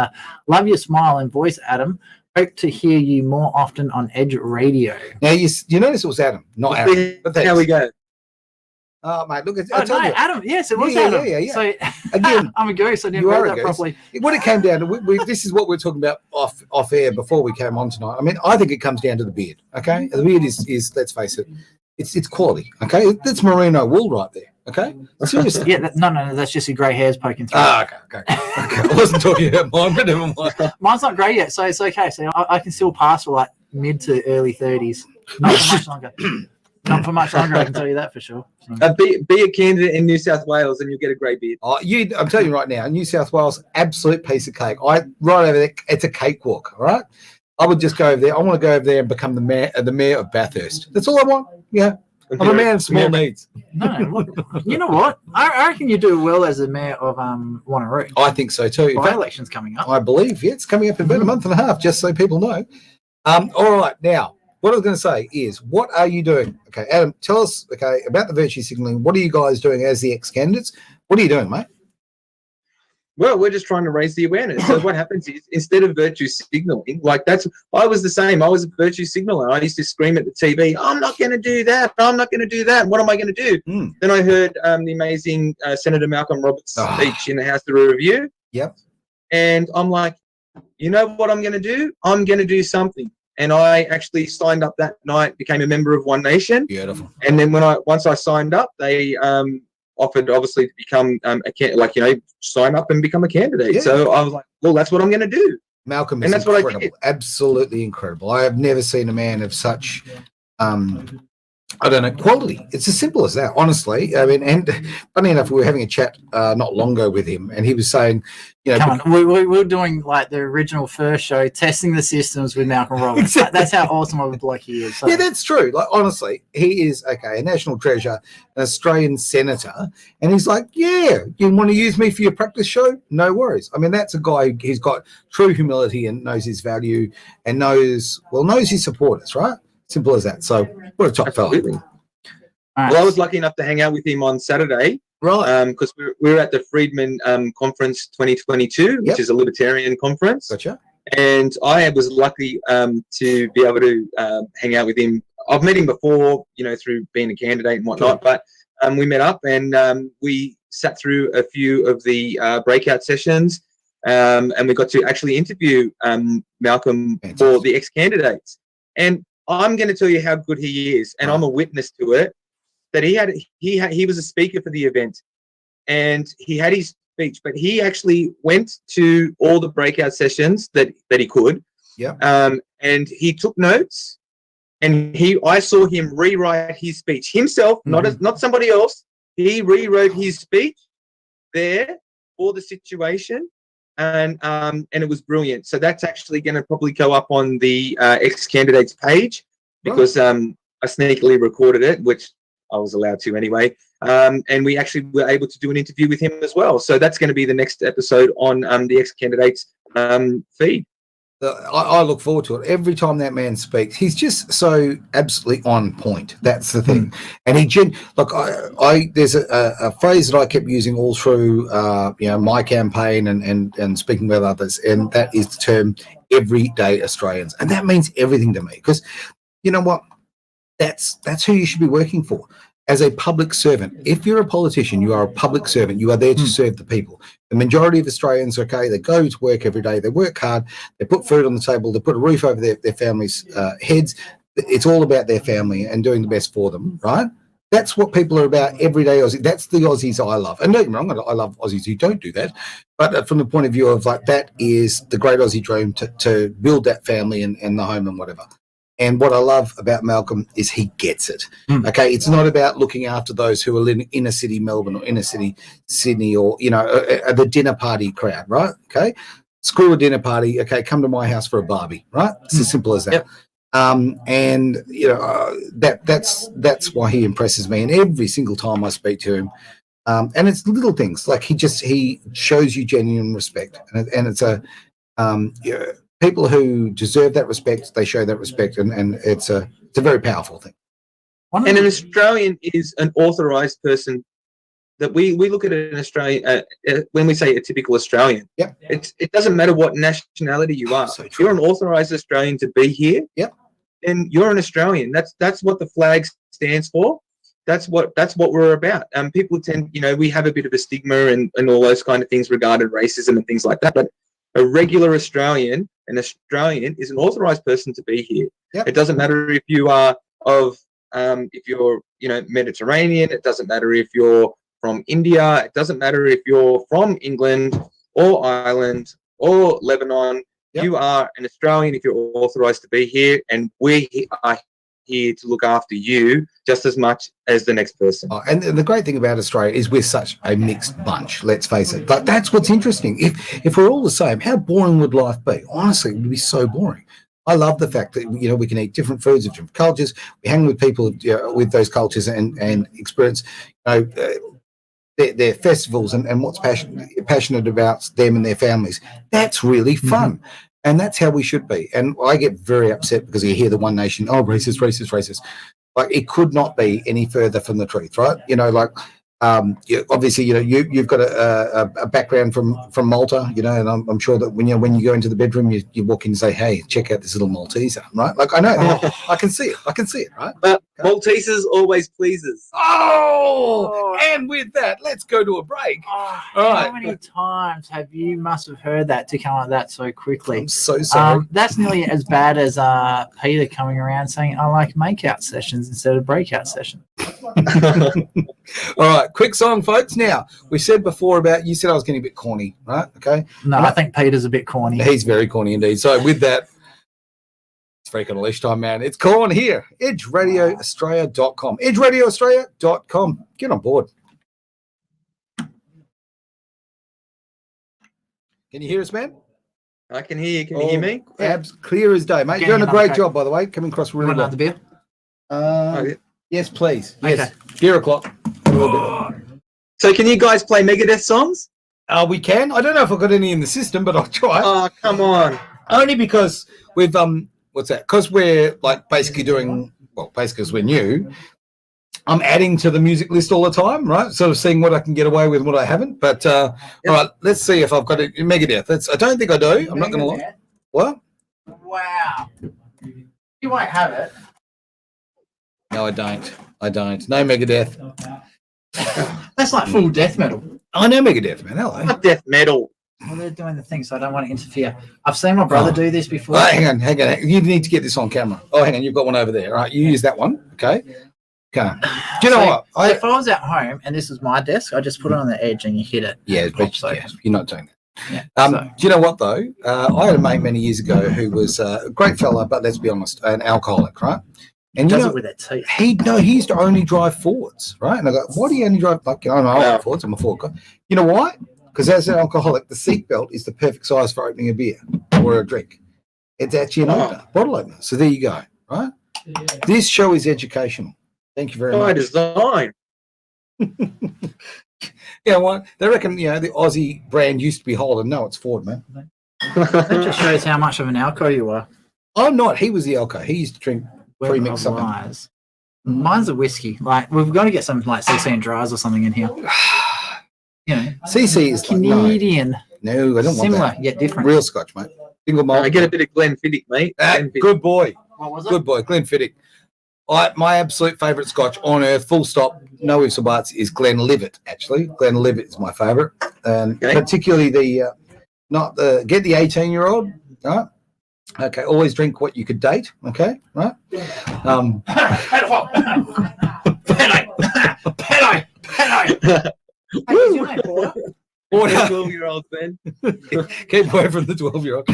A: love your smile and voice, Adam. Hope to hear you more often on Edge Radio.
B: Now you notice it was Adam, not
C: We'll
B: Aaron.
C: see
B: But
C: how we go.
B: Oh, mate, look, I
A: Oh, no,
B: told you.
A: Adam. Yes, it was
B: Yeah,
A: Adam.
B: yeah.
A: So
B: Again,
A: I'm a goose. I didn't
B: you are
A: read
B: a
A: that
B: goose.
A: properly.
B: What it came down to, this is what we're talking about off air before we came on tonight. I mean, I think it comes down to the beard. Okay, the beard is let's face it, it's quality. Okay, that's merino wool right there. Okay, seriously.
A: Yeah, no, that's just your grey hairs poking through.
B: Okay. I wasn't talking about mine, but never mind.
A: Mine's not grey yet, so it's okay. So I can still pass for like mid to early 30s. Not for much longer. Not for much longer, I can tell you that for sure. So.
C: Be a candidate in New South Wales, and you'll get a grey beard.
B: I'm telling you right now, New South Wales, absolute piece of cake. Right over there, it's a cakewalk. All right, I would just go over there. I want to go over there and become the mayor of Bathurst. That's all I want. Yeah, I'm a man of small needs.
A: No, look, you know what? I reckon you do well as the mayor of Wanneroo.
B: I think so too. In
A: By
B: fact,
A: election's coming up.
B: I believe it's coming up in about a month and a half, just so people know. All right, now what I was going to say is, what are you doing? Okay, Adam, tell us. Okay, about the virtue signaling. What are you guys doing as the ex-candidates? What are you doing, mate?
C: Well, we're just trying to raise the awareness. So what happens is, instead of virtue signaling, I was the same. I was a virtue signaler. I used to scream at the TV, I'm not going to do that. I'm not going to do that. What am I going to do? Then I heard the amazing Senator Malcolm Roberts' speech in the House of Review.
B: Yep.
C: And I'm like, you know what I'm going to do? I'm going to do something. And I actually signed up that night, became a member of One Nation.
B: Beautiful.
C: And then once I signed up, they offered obviously to become sign up and become a candidate.
B: Yeah.
C: So I was like, well, that's what I'm going to do.
B: Malcolm is
C: And that's what I
B: incredible,
C: did.
B: absolutely incredible. I have never seen a man of such, quality. It's as simple as that, honestly. I mean, and funny enough, we were having a chat not long ago with him, and he was saying,
A: Come on, we were doing like the original first show, testing the systems with Malcolm Roberts.
B: Exactly.
A: That's how awesome of a bloke he is. So.
B: Yeah, that's true. Like, honestly, he is a national treasure, an Australian senator, and he's like, yeah, you want to use me for your practice show? No worries. I mean, that's a guy who's got true humility and knows his value and knows his supporters, right? Simple as that. So, what a top fella.
C: Absolutely.
A: All right.
C: Well, I was lucky enough to hang out with him on Saturday.
B: Right.
C: Because we were at the Friedman Conference 2022, which is a libertarian conference.
B: Gotcha.
C: And I was lucky to be able to hang out with him. I've met him before, through being a candidate and whatnot, but we met up and we sat through a few of the breakout sessions and we got to actually interview Malcolm for the ex-candidates. And I'm going to tell you how good he is, and I'm a witness to it, that he was a speaker for the event and he had his speech, but he actually went to all the breakout sessions that he could.
B: Yeah.
C: And he took notes, and I saw him rewrite his speech himself, not somebody else. He rewrote his speech there for the situation, and it was brilliant. So that's actually going to probably go up on the ex-candidates page because I sneakily recorded it, which I was allowed to anyway. And we actually were able to do an interview with him as well. So that's going to be the next episode on the ex-candidates feed.
B: I look forward to it. Every time that man speaks, he's just so absolutely on point. That's the thing. And there's a phrase that I kept using all through, my campaign and speaking with others, and that is the term everyday Australians. And that means everything to me because, you know what? That's who you should be working for. As a public servant, if you're a politician, you are a public servant. You are there to serve the people. The majority of Australians, they go to work every day. They work hard. They put food on the table. They put a roof over their families' heads. It's all about their family and doing the best for them, right? That's what people are about, everyday Aussie. That's the Aussies I love. And don't get me wrong, I love Aussies who don't do that. But from the point of view of that is the great Aussie dream to build that family and the home and whatever. And what I love about Malcolm is he gets it. Okay, it's not about looking after those who are in inner city Melbourne or inner city Sydney or the dinner party crowd, right? Okay, screw a dinner party. Okay, come to my house for a barbie, right? It's as simple as that.
C: Yep.
B: That's why he impresses me. And every single time I speak to him, and it's little things like he shows you genuine respect, and it's people who deserve that respect, they show that respect, and it's a very powerful thing.
C: And an Australian is an authorised person. That we look at an Australian when we say a typical Australian.
B: Yep.
C: It doesn't matter what nationality you are.
B: So
C: if you're an authorised Australian to be here,
B: yep,
C: then you're an Australian. That's what the flag stands for. that's what we're about. People tend, we have a bit of a stigma and all those kind of things regarding racism and things like that. But a regular Australian, an Australian, is an authorised person to be here.
B: Yep.
C: It doesn't matter if you are if you're Mediterranean. It doesn't matter if you're from India. It doesn't matter if you're from England or Ireland or Lebanon.
B: Yep.
C: You are an Australian if you're authorised to be here, and we are here to look after you just as much as the next person.
B: Oh, and the great thing about Australia is we're such a mixed bunch, let's face it. But that's what's interesting. If we're all the same, how boring would life be? Honestly, it would be so boring. I love the fact that, we can eat different foods of different cultures. We hang with people with those cultures and experience, their festivals and what's passionate about them and their families. That's really fun. Mm-hmm. And that's how we should be. And I get very upset because you hear the one nation, oh, racist. Like, it could not be any further from the truth, right? Obviously, you've got a background from Malta, and I'm sure that when you go into the bedroom, you walk in and say, hey, check out this little Malteser, right? Like, I know, I can see it, right?
C: But Maltesers always pleases.
B: Oh, and with that, let's go to a break.
A: Oh,
B: All right.
A: How many times must have heard that to come like that so quickly?
B: I'm so sorry.
A: That's nearly as bad as Peter coming around saying, I like make-out sessions instead of breakout sessions.
B: All right, quick song, folks. Now, we said before about, you said I was getting a bit corny, right? Okay.
A: No, I think Peter's a bit corny.
B: He's very corny indeed. So with that, it's freaking leash time, man. It's corn here. EdgeRadioAustralia.com. EdgeRadioAustralia.com. Get on board. Can you hear us, man?
C: I can hear you. Can you hear me?
B: Abs clear as day, mate. You're doing a great job, by the way. Coming across really well.
A: Another beer?
B: Yes, please.
A: Okay.
B: Yes. Beer o'clock. A little bit.
C: So can you guys play Megadeth songs?
B: We can. I don't know if I've got any in the system, but I'll try.
C: Oh, come on.
B: Only because we've what's that? Because we're basically because we're new. I'm adding to the music list all the time, right? Sort of seeing what I can get away with and what I haven't. But all right, let's see if I've got it. Megadeth. I don't think I do. I'm not going to lie. What?
A: Wow. You won't have it.
B: No, I don't. No Megadeth.
A: That's like full death metal.
B: I know Megadeth, man. Hello.
C: Not death metal.
A: Well, they're doing the thing, so I don't want to interfere. I've seen my brother do this before.
B: Hang on. You need to get this on camera. Oh, hang on. You've got one over there. All right, you use that one. Okay. Do you know what?
A: If I was at home and this was my desk, I just put it on the edge and you hit it.
B: Yeah, but you're not doing that.
A: Yeah,
B: do you know what, though? I had a mate many years ago who was a great fella, but let's be honest, an alcoholic, right? And
A: does it with that teeth.
B: He used to only drive Fords, right? And I go, why do you only drive? I like Fords. I'm a Ford guy. You know why? Because as an alcoholic, the seatbelt is the perfect size for opening a beer or a drink. It's actually an opener, bottle opener. So there you go, right? This show is educational. Thank you very much.
C: By design.
B: What? They reckon, the Aussie brand used to be Holden. No, it's Ford, man.
A: That just shows how much of an alco you are.
B: I'm not. He was the alco. He used to drink pre-mix something.
A: Mine's a whiskey. Like, we've got to get something like CC and Dries or something in here.
B: CC is
A: Canadian.
B: No, I don't want that.
A: Similar, yet different.
B: Real Scotch, mate. Single malt.
C: I get a bit of Glenfiddich, mate.
B: Good boy.
A: What was it?
B: Good boy, Glenfiddich. My absolute favourite Scotch on earth, full stop, no ifs or buts, is Glenlivet. Actually, Glenlivet is my favourite, and particularly get the 18-year-old. Right? Okay, always drink what you could date. Okay, right?
A: Pedo. What's your name, Porter?
C: 12-year-old Ben.
B: Keep away from the 12-year-old.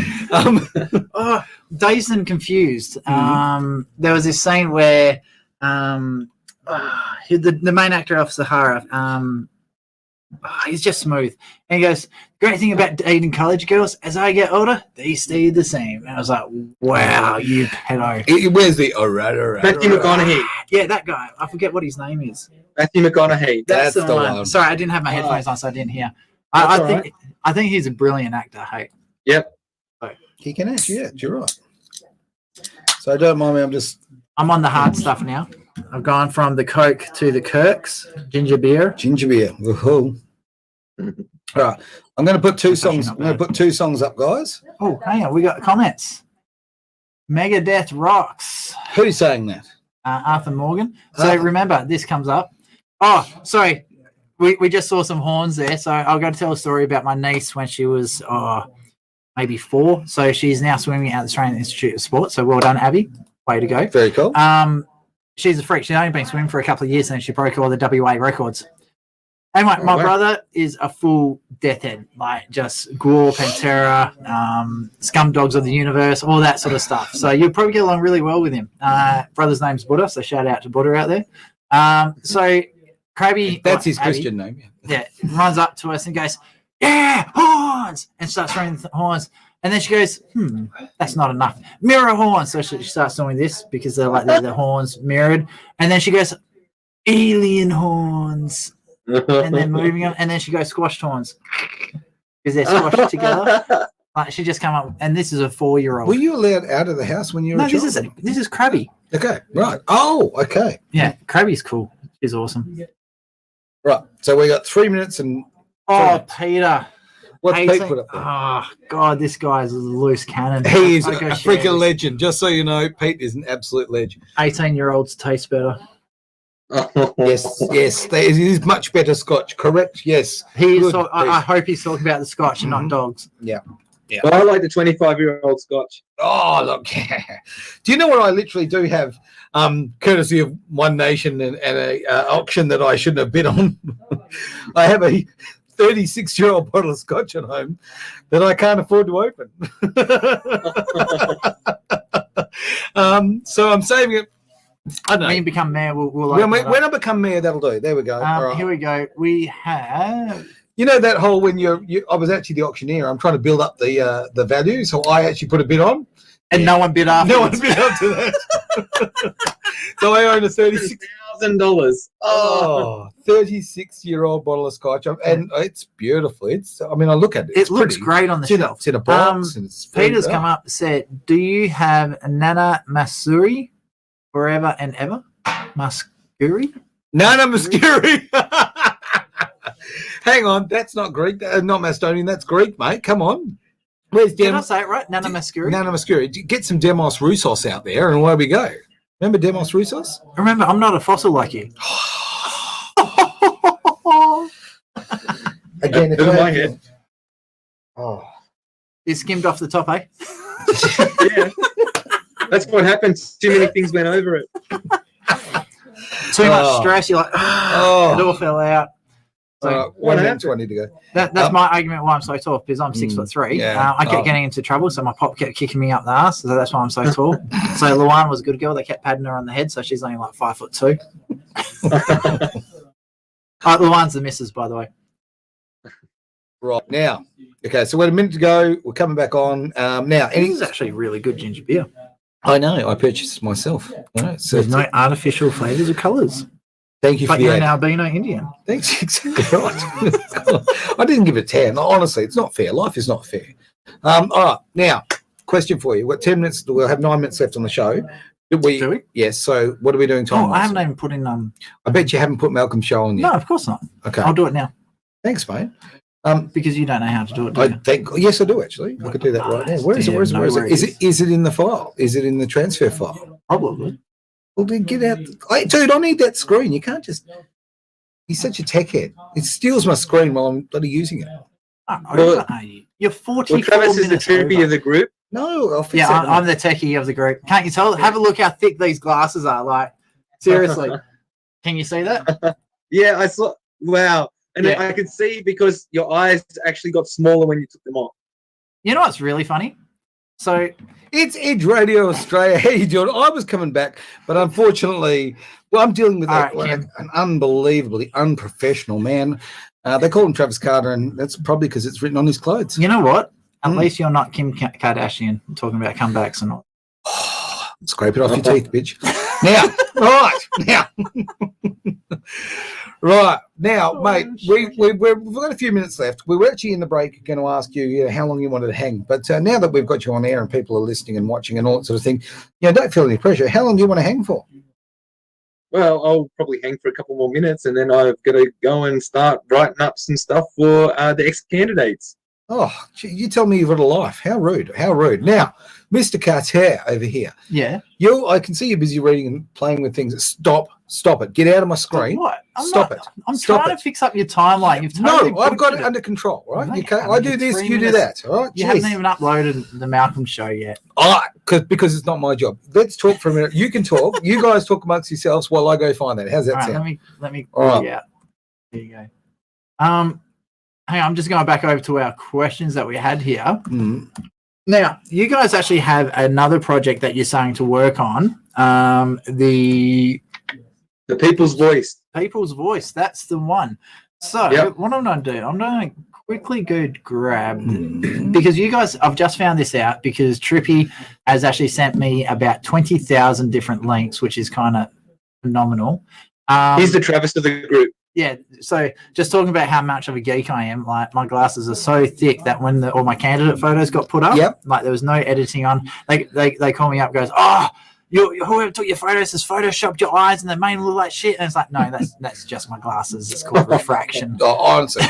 A: Dazed and confused. There was this scene where the main actor of Sahara, he's just smooth. And he goes, great thing about dating college girls, as I get older, they stay the same. And I was like, wow, you pedo.
B: Where's the
C: Matthew McConaughey.
A: Yeah, that guy. I forget what his name is.
C: Matthew McConaughey.
B: That's the one.
A: Sorry, I didn't have my headphones on, so I didn't hear. I think he's a brilliant actor. Hey.
C: Yep.
B: He can act, yeah, you're right. So don't mind me,
A: I'm on the hard stuff now. I've gone from the Coke to the Kirk's ginger beer.
B: Woohoo. All right. I'm going to put two songs. I'm going to put two songs up, guys.
A: Oh, hang on. We got comments. Megadeth rocks.
B: Who's saying that?
A: Arthur Morgan. So remember, this comes up. Oh, sorry. We just saw some horns there. So I'll go to tell a story about my niece when she was maybe 4. So she's now swimming at the Australian Institute of Sport. So well done, Abby. Way to go.
B: Very cool.
A: She's a freak. She's only been swimming for a couple of years and she broke all the WA records. And my brother is a full death head, like just Gore, Pantera, Scum Dogs of the Universe, all that sort of stuff. So you'll probably get along really well with him. Brother's name's Buddha, so shout out to Buddha out there. So Krabby,
B: That's his
A: Abby,
B: Christian name.
A: yeah, runs up to us and goes, "Yeah, horns!" and starts throwing the horns. And then she goes, "That's not enough. Mirror horns." So she starts doing this because they're like the horns mirrored. And then she goes, "Alien horns." And then moving on, and then she goes squashed horns because they're squashed together. Like she just come up, and this is a 4-year-old.
B: Were you allowed out of the house when you were
A: No,
B: a child?
A: this is Krabby.
B: Okay, right. Oh, okay.
A: Yeah, Krabby's cool. She's awesome.
B: Right. So we got 3 minutes and
A: Oh, Peter.
B: what's Pete
A: 18
B: put up there?
A: Oh God, this guy's a loose cannon.
B: He is a
A: I gotta share
B: freaking
A: this.
B: legend. Just so you know, Pete is an absolute legend.
A: 18-year-olds taste better.
B: Yes, yes. It is much better Scotch, correct? Yes.
A: He is.
B: Good,
A: So, I hope he's talking about the Scotch and not dogs.
C: Well, I like the 25-year-old Scotch.
B: Oh, look. Do you know what I literally do have, courtesy of One Nation and a auction that I shouldn't have bid on? I have a 36-year-old bottle of Scotch at home that I can't afford to open. So I'm saving it. I don't know.
A: When you become mayor, we'll
B: When I become mayor, that'll do. There we go. All right.
A: Here we go. We have.
B: You know that whole when I was actually the auctioneer. I'm trying to build up the value, so I actually put a bid on,
A: And no one bid after.
B: no one bid up to that. So I own a
C: $1,000.
B: 36-year-old bottle of Scotch, and it's beautiful. I look at it.
A: It looks great on the shelf.
B: It's in a box. And it's
A: Peter's come up and said, "Do you have Nana Masuri forever and ever?" Masuri?
B: Nana Muscuri. Hang on, that's not Greek. Not Macedonian. That's Greek, mate. Come on. Where's
A: Did I
B: Demos?
A: say it right? Nana Masuri?
B: Nana Muscuri. Get some Demos Roussos out there, and away we go. Remember Demos Roussos?
A: Remember, I'm not a fossil like you.
B: Again, if
C: Over
B: I
C: my
B: had-
C: head.
B: Oh.
A: You skimmed off the top, eh?
C: Yeah. That's what happens. Too many things went over it.
A: Too much
B: Oh.
A: stress. You're like, it all fell out. So
B: One
C: happened?
B: minute 20 to go.
A: that's my argument why I'm so tall, because I'm 6'3".
B: yeah.
A: I kept getting into trouble, so my pop kept kicking me up the ass. So that's why I'm so tall. So Luan was a good girl. They kept patting her on the head, so she's only like 5'2". Luan's the missus, by the way.
B: Right now, okay. So we're a minute to go. We're coming back on now.
A: This is actually really good ginger beer.
B: I know. I purchased it myself. I know, so
A: There's no artificial flavors or colors.
B: thank you for
A: But
B: the
A: you're an
B: ad.
A: albino Indian.
B: Thanks. Exactly right. I didn't give it a 10. Honestly, it's not fair. Life is not fair. All right. Now, question for you. We've got 10 minutes. We'll have 9 minutes left on the show.
A: Do we?
B: Yes. So what are we doing time?
A: Oh, I haven't even put in.
B: I bet you haven't put Malcolm Show on yet.
A: No, of course not.
B: Okay.
A: I'll do it now
B: Thanks, mate.
A: because you don't know how to do it. Do
B: I
A: you?
B: think yes, I do actually. I could do that right now. Where is it? Where is it? Where is it? Is it in the file? Is it in the transfer file?
A: Probably.
B: Well, then get out. Dude, I need that screen. You can't just. He's such a tech head. It steals my screen while I'm bloody using it.
C: Well-
A: You're 44
C: Well, Travis is the
A: minutes
C: troopy
A: over.
C: of the group.
B: No, I'll fix
A: Yeah,
B: that.
A: I'm the techie of the group. Can't you tell? Have a look how thick these glasses are. Like, seriously. Can you see that?
C: Yeah, I saw. Wow. And
A: Yeah.
C: I could see because your eyes actually got smaller when you took them off.
A: You know what's really funny? So,
B: It's Edge Radio Australia. How you doing? I was coming back, but unfortunately, well, I'm dealing with
A: All right,
B: an unbelievably unprofessional man. They call him Travis Carter, and that's probably because it's written on his clothes.
A: you know what? At
B: Mm.
A: least you're not Kim Kardashian talking about comebacks and all.
B: Scrape it off your teeth, bitch. Now, right now, mate. We've got a few minutes left. We were actually in the break going to ask you, how long you wanted to hang, but now that we've got you on air and people are listening and watching and all that sort of thing, don't feel any pressure. How long do you want to hang for?
C: Well, I'll probably hang for a couple more minutes, and then I've got to go and start writing up some stuff for the ex-candidates.
B: Oh, gee, you tell me you've got a life. How rude. How rude. Now, Mr. Carter over here.
A: Yeah.
B: I can see you're busy reading and playing with things. Stop it. Get out of my screen.
A: What?
B: Stop it.
A: I'm
B: Stop
A: trying
B: it.
A: to fix up your timeline. You've totally
B: No, I've got it
A: butchered
B: under control, right?
A: No,
B: You
A: you
B: can't, I
A: haven't.
B: do
A: It's
B: this,
A: 3
B: you do
A: minutes.
B: that, all right?
A: You
B: Jeez.
A: haven't even uploaded the Malcolm show yet.
B: Because it's not my job. Let's talk for a minute. You can talk. You guys talk amongst yourselves while I go find that. How's that
A: All right,
B: sound?
A: let me
B: All right.
A: yeah. There you go. Hang on, I'm just going back over to our questions that we had here.
B: Mm.
A: Now, you guys actually have another project that you're starting to work on. The
C: People's Voice.
A: People's Voice. That's the one. So
C: Yep.
A: what I'm going to do, I'm going to quickly go grab, because you guys, I've just found this out because Trippy has actually sent me about 20,000 different links, which is kind of phenomenal.
C: He's the Travis of the group.
A: Yeah, so just talking about how much of a geek I am, like my glasses are so thick that when all my candidate photos got put up,
B: Yep.
A: like there was no editing on. They call me up, goes, oh, whoever took your photos has photoshopped your eyes and they made them look like shit. And it's like, no, that's just my glasses. It's called refraction.
B: Oh, honestly,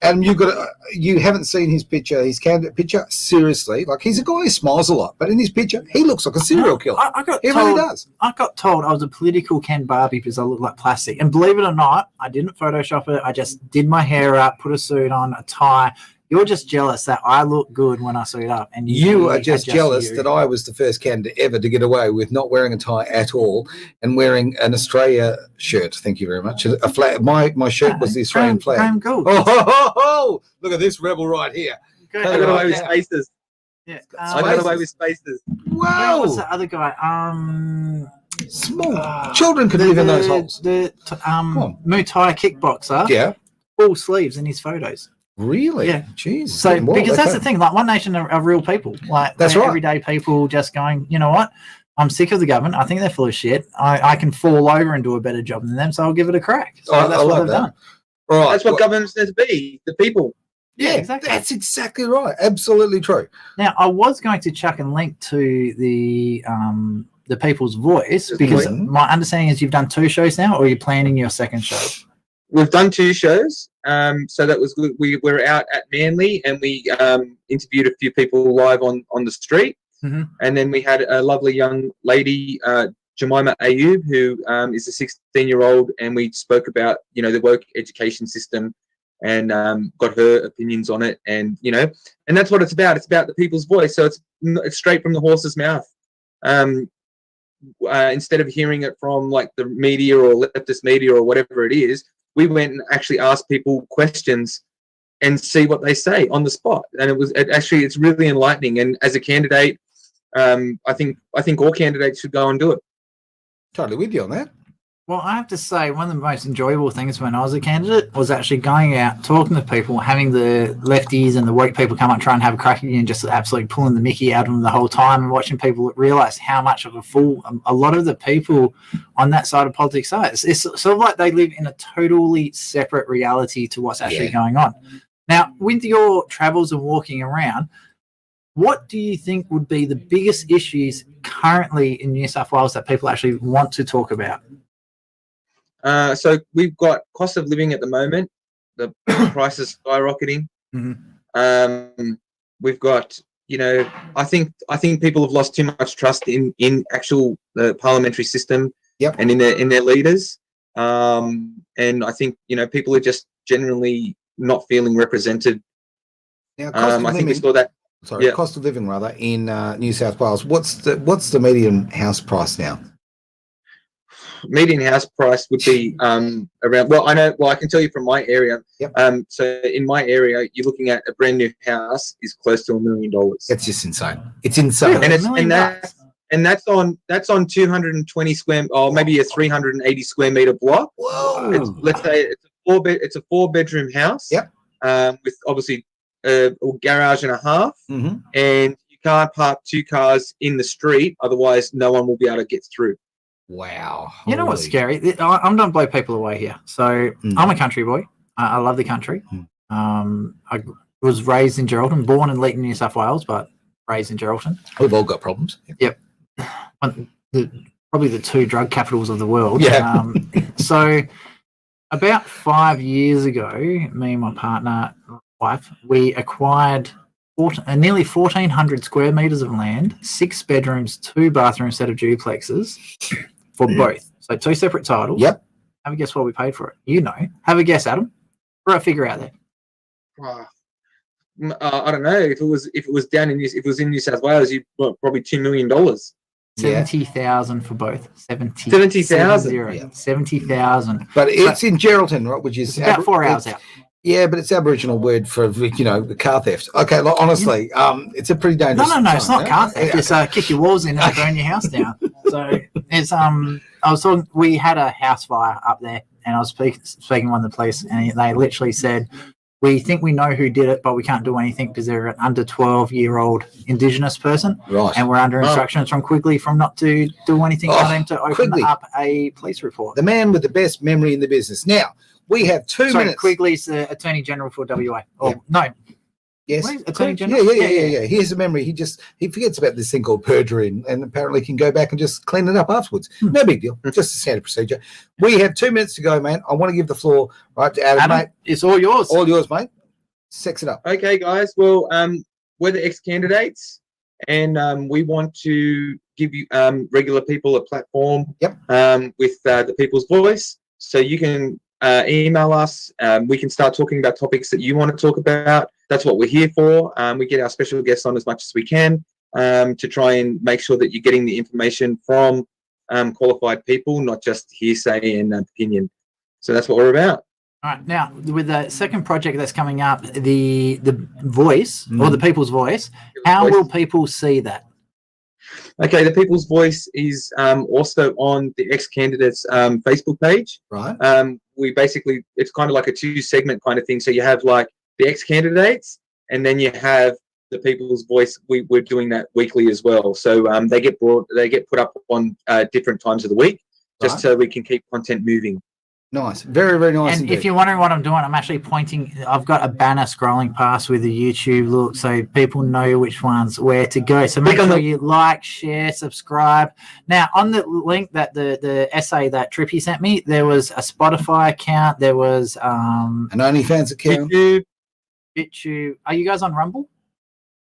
B: Adam, you haven't seen his picture, his candidate picture. Seriously, like he's a guy who smiles a lot, but in his picture, he looks like a serial killer.
A: I got
B: He
A: told,
B: really does.
A: I got told I was a political Ken Barbie because I look like plastic. And believe it or not, I didn't Photoshop it. I just did my hair up, put a suit on, a tie. You're just jealous that I look good when I suit up. And
B: You are just jealous that I was the first candidate ever to get away with not wearing a tie at all and wearing an Australia shirt. Thank you very much. A flag. My shirt was the Australian flag.
A: Graham Gould.
B: Oh, look at this rebel right here.
A: Go
C: I
A: ahead.
C: got away with
B: Yeah.
C: spaces.
A: Yeah.
C: I got away with spaces.
B: Wow.
A: What's the other guy?
B: Small children could live in those holes. on.
A: Muay Thai kickboxer,
B: Yeah.
A: full sleeves in his photos.
B: Really?
A: Yeah.
B: Jeez.
A: So
B: Well,
A: because that's
B: okay.
A: the thing, like One Nation are real people. Like
B: That's
A: they're
B: right.
A: everyday people just going, you know what? I'm sick of the government. I think they're full of shit. I can fall over and do a better job than them, so I'll give it a crack. So
B: I
A: that's what
B: love
A: they've
B: that.
A: done.
B: All right.
C: That's what government's meant to be. The people.
A: Yeah, exactly.
B: That's exactly right. Absolutely true.
A: Now I was going to chuck a link to the People's Voice because
B: Mhm.
A: my understanding is you've done 2 shows now, or you're planning your second show.
C: We've done 2 shows. So that was good. We were out at Manly and we interviewed a few people live on the street.
A: Mhm.
C: And then we had a lovely young lady, Jemima Ayub, who is a 16-year-old, and we spoke about, the woke education system and got her opinions on it. And, and that's what it's about. It's about the people's voice. So it's straight from the horse's mouth. Instead of hearing it from like the media or leftist media or whatever it is, we went and actually asked people questions and see what they say on the spot. And it's really enlightening. And as a candidate, I think all candidates should go and do it.
B: Totally with you on that.
A: Well, I have to say, one of the most enjoyable things when I was a candidate was actually going out, talking to people, having the lefties and the woke people come up, try and have a crack at you and just absolutely pulling the mickey out of them the whole time, and watching people realise how much of a fool a lot of the people on that side of politics are. It's sort of like they live in a totally separate reality to what's actually going on. Now, with your travels and walking around, what do you think would be the biggest issues currently in New South Wales that people actually want to talk about?
C: So we've got cost of living at the moment. The price is skyrocketing. We've got, I think people have lost too much trust in actual the parliamentary system and in their leaders. And I think, people are just generally not feeling represented.
B: Now,
C: I think we saw that.
B: Cost of living rather in New South Wales. What's the median house price now?
C: Median house price would be around. I can tell you from my area. So in my area, you're looking at a brand new house is close to $1 million.
B: It's just insane. It's insane.
C: And that's on 220 square, or maybe a 380 square meter block.
B: Whoa.
C: Let's say it's a 4-bedroom house. With obviously a garage and a half, and you can't park 2 cars in the street, otherwise no one will be able to get through.
B: Wow.
A: You know what's scary? I'm going to blow people away here. So I'm a country boy. I love the country. I was raised in Geraldton, born in Leeton, New South Wales, but raised in Geraldton.
B: We've all got problems.
A: Yep. Probably the 2 drug capitals of the world.
B: Yeah.
A: So about 5 years ago, me and my partner wife, we acquired nearly 1,400 square meters of land, 6 bedrooms, 2 bathrooms, set of duplexes for both. So 2 separate titles.
B: Yep.
A: Have a guess what we paid for it. You know. Have a guess, Adam. Throw a figure out there.
C: I don't know if it was in New South Wales, you probably $2 million.
A: 70,000 for both.
C: 70,000.
B: Yeah.
A: 70,000.
B: But it's in Geraldton, right? Which is
A: About 4 hours out.
B: Yeah, but it's Aboriginal word for car theft. Okay, like, honestly, it's a pretty dangerous.
A: No, it's not
B: time,
A: car theft. It's kick your walls in and burn your house down. So it's I was talking. We had a house fire up there, and I was speaking with the police, and they literally said, "We think we know who did it, but we can't do anything because they're an under 12-year-old Indigenous person,
B: Right.
A: and we're under instructions from Quigley from not to do anything for them to open
B: Quigley.
A: up a police report."
B: The man with the best memory in the business. Now we have 2
A: Sorry,
B: minutes.
A: Quigley's the Attorney General for WA. Oh no,
B: Yes.
A: what is it? Attorney General.
B: Yeah. He has a memory. He forgets about this thing called perjury, and apparently can go back and just clean it up afterwards. No big deal. Just a standard procedure. We have 2 minutes to go, man. I want to give the floor right to Adam, mate.
A: It's all yours.
B: All yours, mate. Sex it up.
C: Okay, guys. Well, we're the ex-candidates, and we want to give you regular people a platform.
B: Yep.
C: With the People's Voice, so you can email us. We can start talking about topics that you want to talk about. That's what we're here for. We get our special guests on as much as we can to try and make sure that you're getting the information from qualified people, not just hearsay and opinion. So that's what we're about.
A: All right. Now, with the second project that's coming up, the Voice or the People's Voice, how will people see that?
C: Okay, the People's Voice is also on the ex-candidates Facebook page.
B: Right.
C: We basically, it's kind of like a 2-segment kind of thing. So you have like the ex-candidates, and then you have the People's Voice. We're doing that weekly as well. So they get put up on different times of the week, just so we can keep content moving.
B: Nice. Very, very nice.
A: And
B: indeed.
A: if you're wondering what I'm doing, I'm actually pointing. I've got a banner scrolling past with the YouTube look, so people know which ones where to go. So make sure you like, share, subscribe. Now, on the link that the essay that Trippy sent me, there was a Spotify account. There was
B: an OnlyFans account.
C: YouTube.
A: Are you guys on Rumble?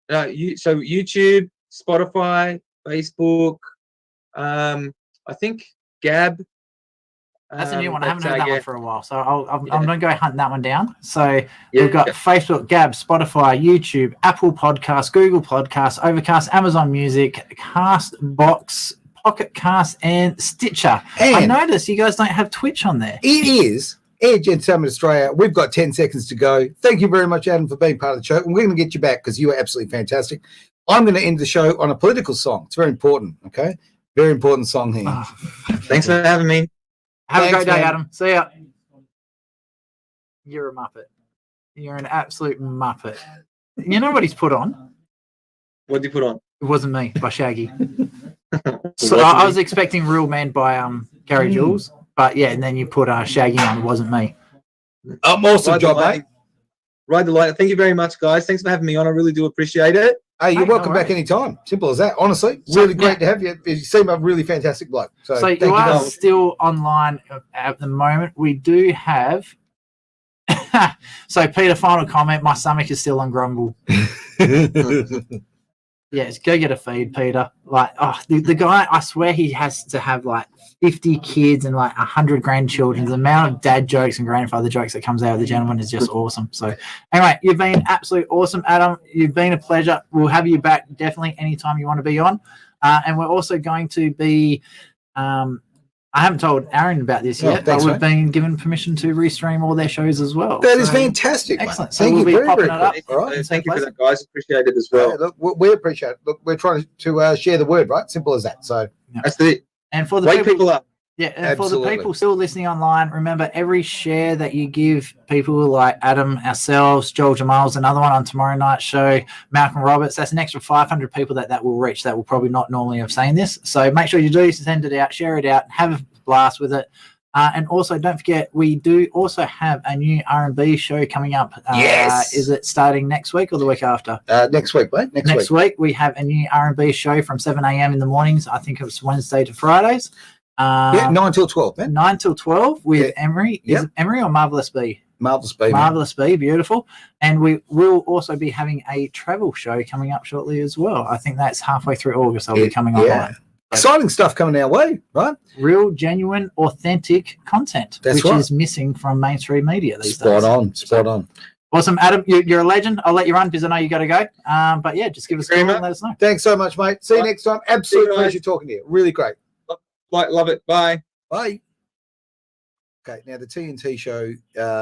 C: So YouTube, Spotify, Facebook. I think Gab.
A: That's a new one. I haven't
C: but,
A: heard that
C: yeah.
A: one for a while, so I'm going to go hunt that one down. So
C: Yeah.
A: we've got Facebook, Gab, Spotify, YouTube, Apple Podcasts, Google Podcasts, Overcast, Amazon Music, Castbox, Pocket Cast, and Stitcher. I
B: And
A: noticed you guys don't have Twitch on there.
B: it is Edge and Summit Australia. We've got 10 seconds to go. Thank you very much, Adam, for being part of the show. And we're going to get you back because you are absolutely fantastic. I'm going to end the show on a political song. It's very important, okay? Very important song here.
A: Oh,
C: Thanks for having me.
A: have
B: Thanks,
A: a great day,
B: man.
A: Adam. See ya. You're a Muppet. You're an absolute Muppet. You know what he's put on?
C: What did you put on?
A: It wasn't me, by Shaggy. So I was expecting Real Man by Gary Jules, but yeah, and then you put Shaggy on. It wasn't me.
B: Awesome
C: Ride the
B: job,
C: light.
B: mate.
C: Ride the light. Thank you very much, guys. Thanks for having me on. I really do appreciate it.
B: Hey, you're
A: Hey, no
B: welcome back
A: worries.
B: anytime. Simple as that. Honestly,
A: So,
B: really great
A: yeah.
B: to have you. You seem a really fantastic bloke. So,
A: So
B: thank
A: you are
B: very
A: still online at the moment. We do have. So Peter, final comment. My stomach is still on grumble.
B: much.
A: Yes, go get a feed, Peter. Like, the guy, I swear he has to have like 50 kids and like 100 grandchildren. The amount of dad jokes and grandfather jokes that comes out of the gentleman is just awesome. So anyway, you've been absolutely awesome, Adam. You've been a pleasure. We'll have you back definitely anytime you want to be on. And we're also going to be, I haven't told Aaron about this
B: Oh,
A: yet,
B: thanks,
A: but we've
B: mate.
A: been given permission to restream all their shows as well.
B: That is
A: So,
B: fantastic. mate.
A: excellent. So
B: Thank
A: we'll
B: you
A: be
B: very,
A: popping
B: very
A: it up.
B: much. All right.
C: Thank you for that, guys. Appreciate it as well.
B: Hey, look, we appreciate it. Look, we're trying to share the word, right? Simple as that. So,
C: That's it.
A: And for the
C: Wake people up.
A: Yeah, and for the
B: Absolutely.
A: people still listening online, remember every share that you give people like Adam, ourselves, Joel Jamal's another one on tomorrow night's show, Malcolm Roberts, that's an extra 500 people that will reach that will probably not normally have seen this. So make sure you do send it out, share it out, have a blast with it. And also, don't forget, we do also have a new R&B show coming up.
B: Yes.
A: Is it starting next week or the week after?
B: next week, mate.
A: Next week, we have a new R&B show from 7 a.m. in the mornings. I think it's Wednesday to Fridays.
B: Yeah, 9 till 12, man.
A: 9 till 12 with
B: Yeah.
A: Emery. Is
B: Yep.
A: it Emery or Marvelous B?
B: Marvelous Baby.
A: Marvelous Bee, beautiful. And we will also be having a travel show coming up shortly as well. I think that's halfway through August. I'll be coming online.
B: Exciting stuff coming our way, right?
A: Real, genuine, authentic content,
B: That's
A: which
B: right.
A: is missing from mainstream media these
B: Spot
A: days.
B: on, spot on.
A: Awesome, Adam. You're a legend. I'll let you run because I know you got to go. But yeah, just give us a
C: Very
A: call
C: much.
A: and let us know.
B: Thanks so much, mate. See you next time. Absolute
C: See you,
B: pleasure talking to you. Really great.
C: Love it. Bye.
B: Bye. Okay, now the TNT show.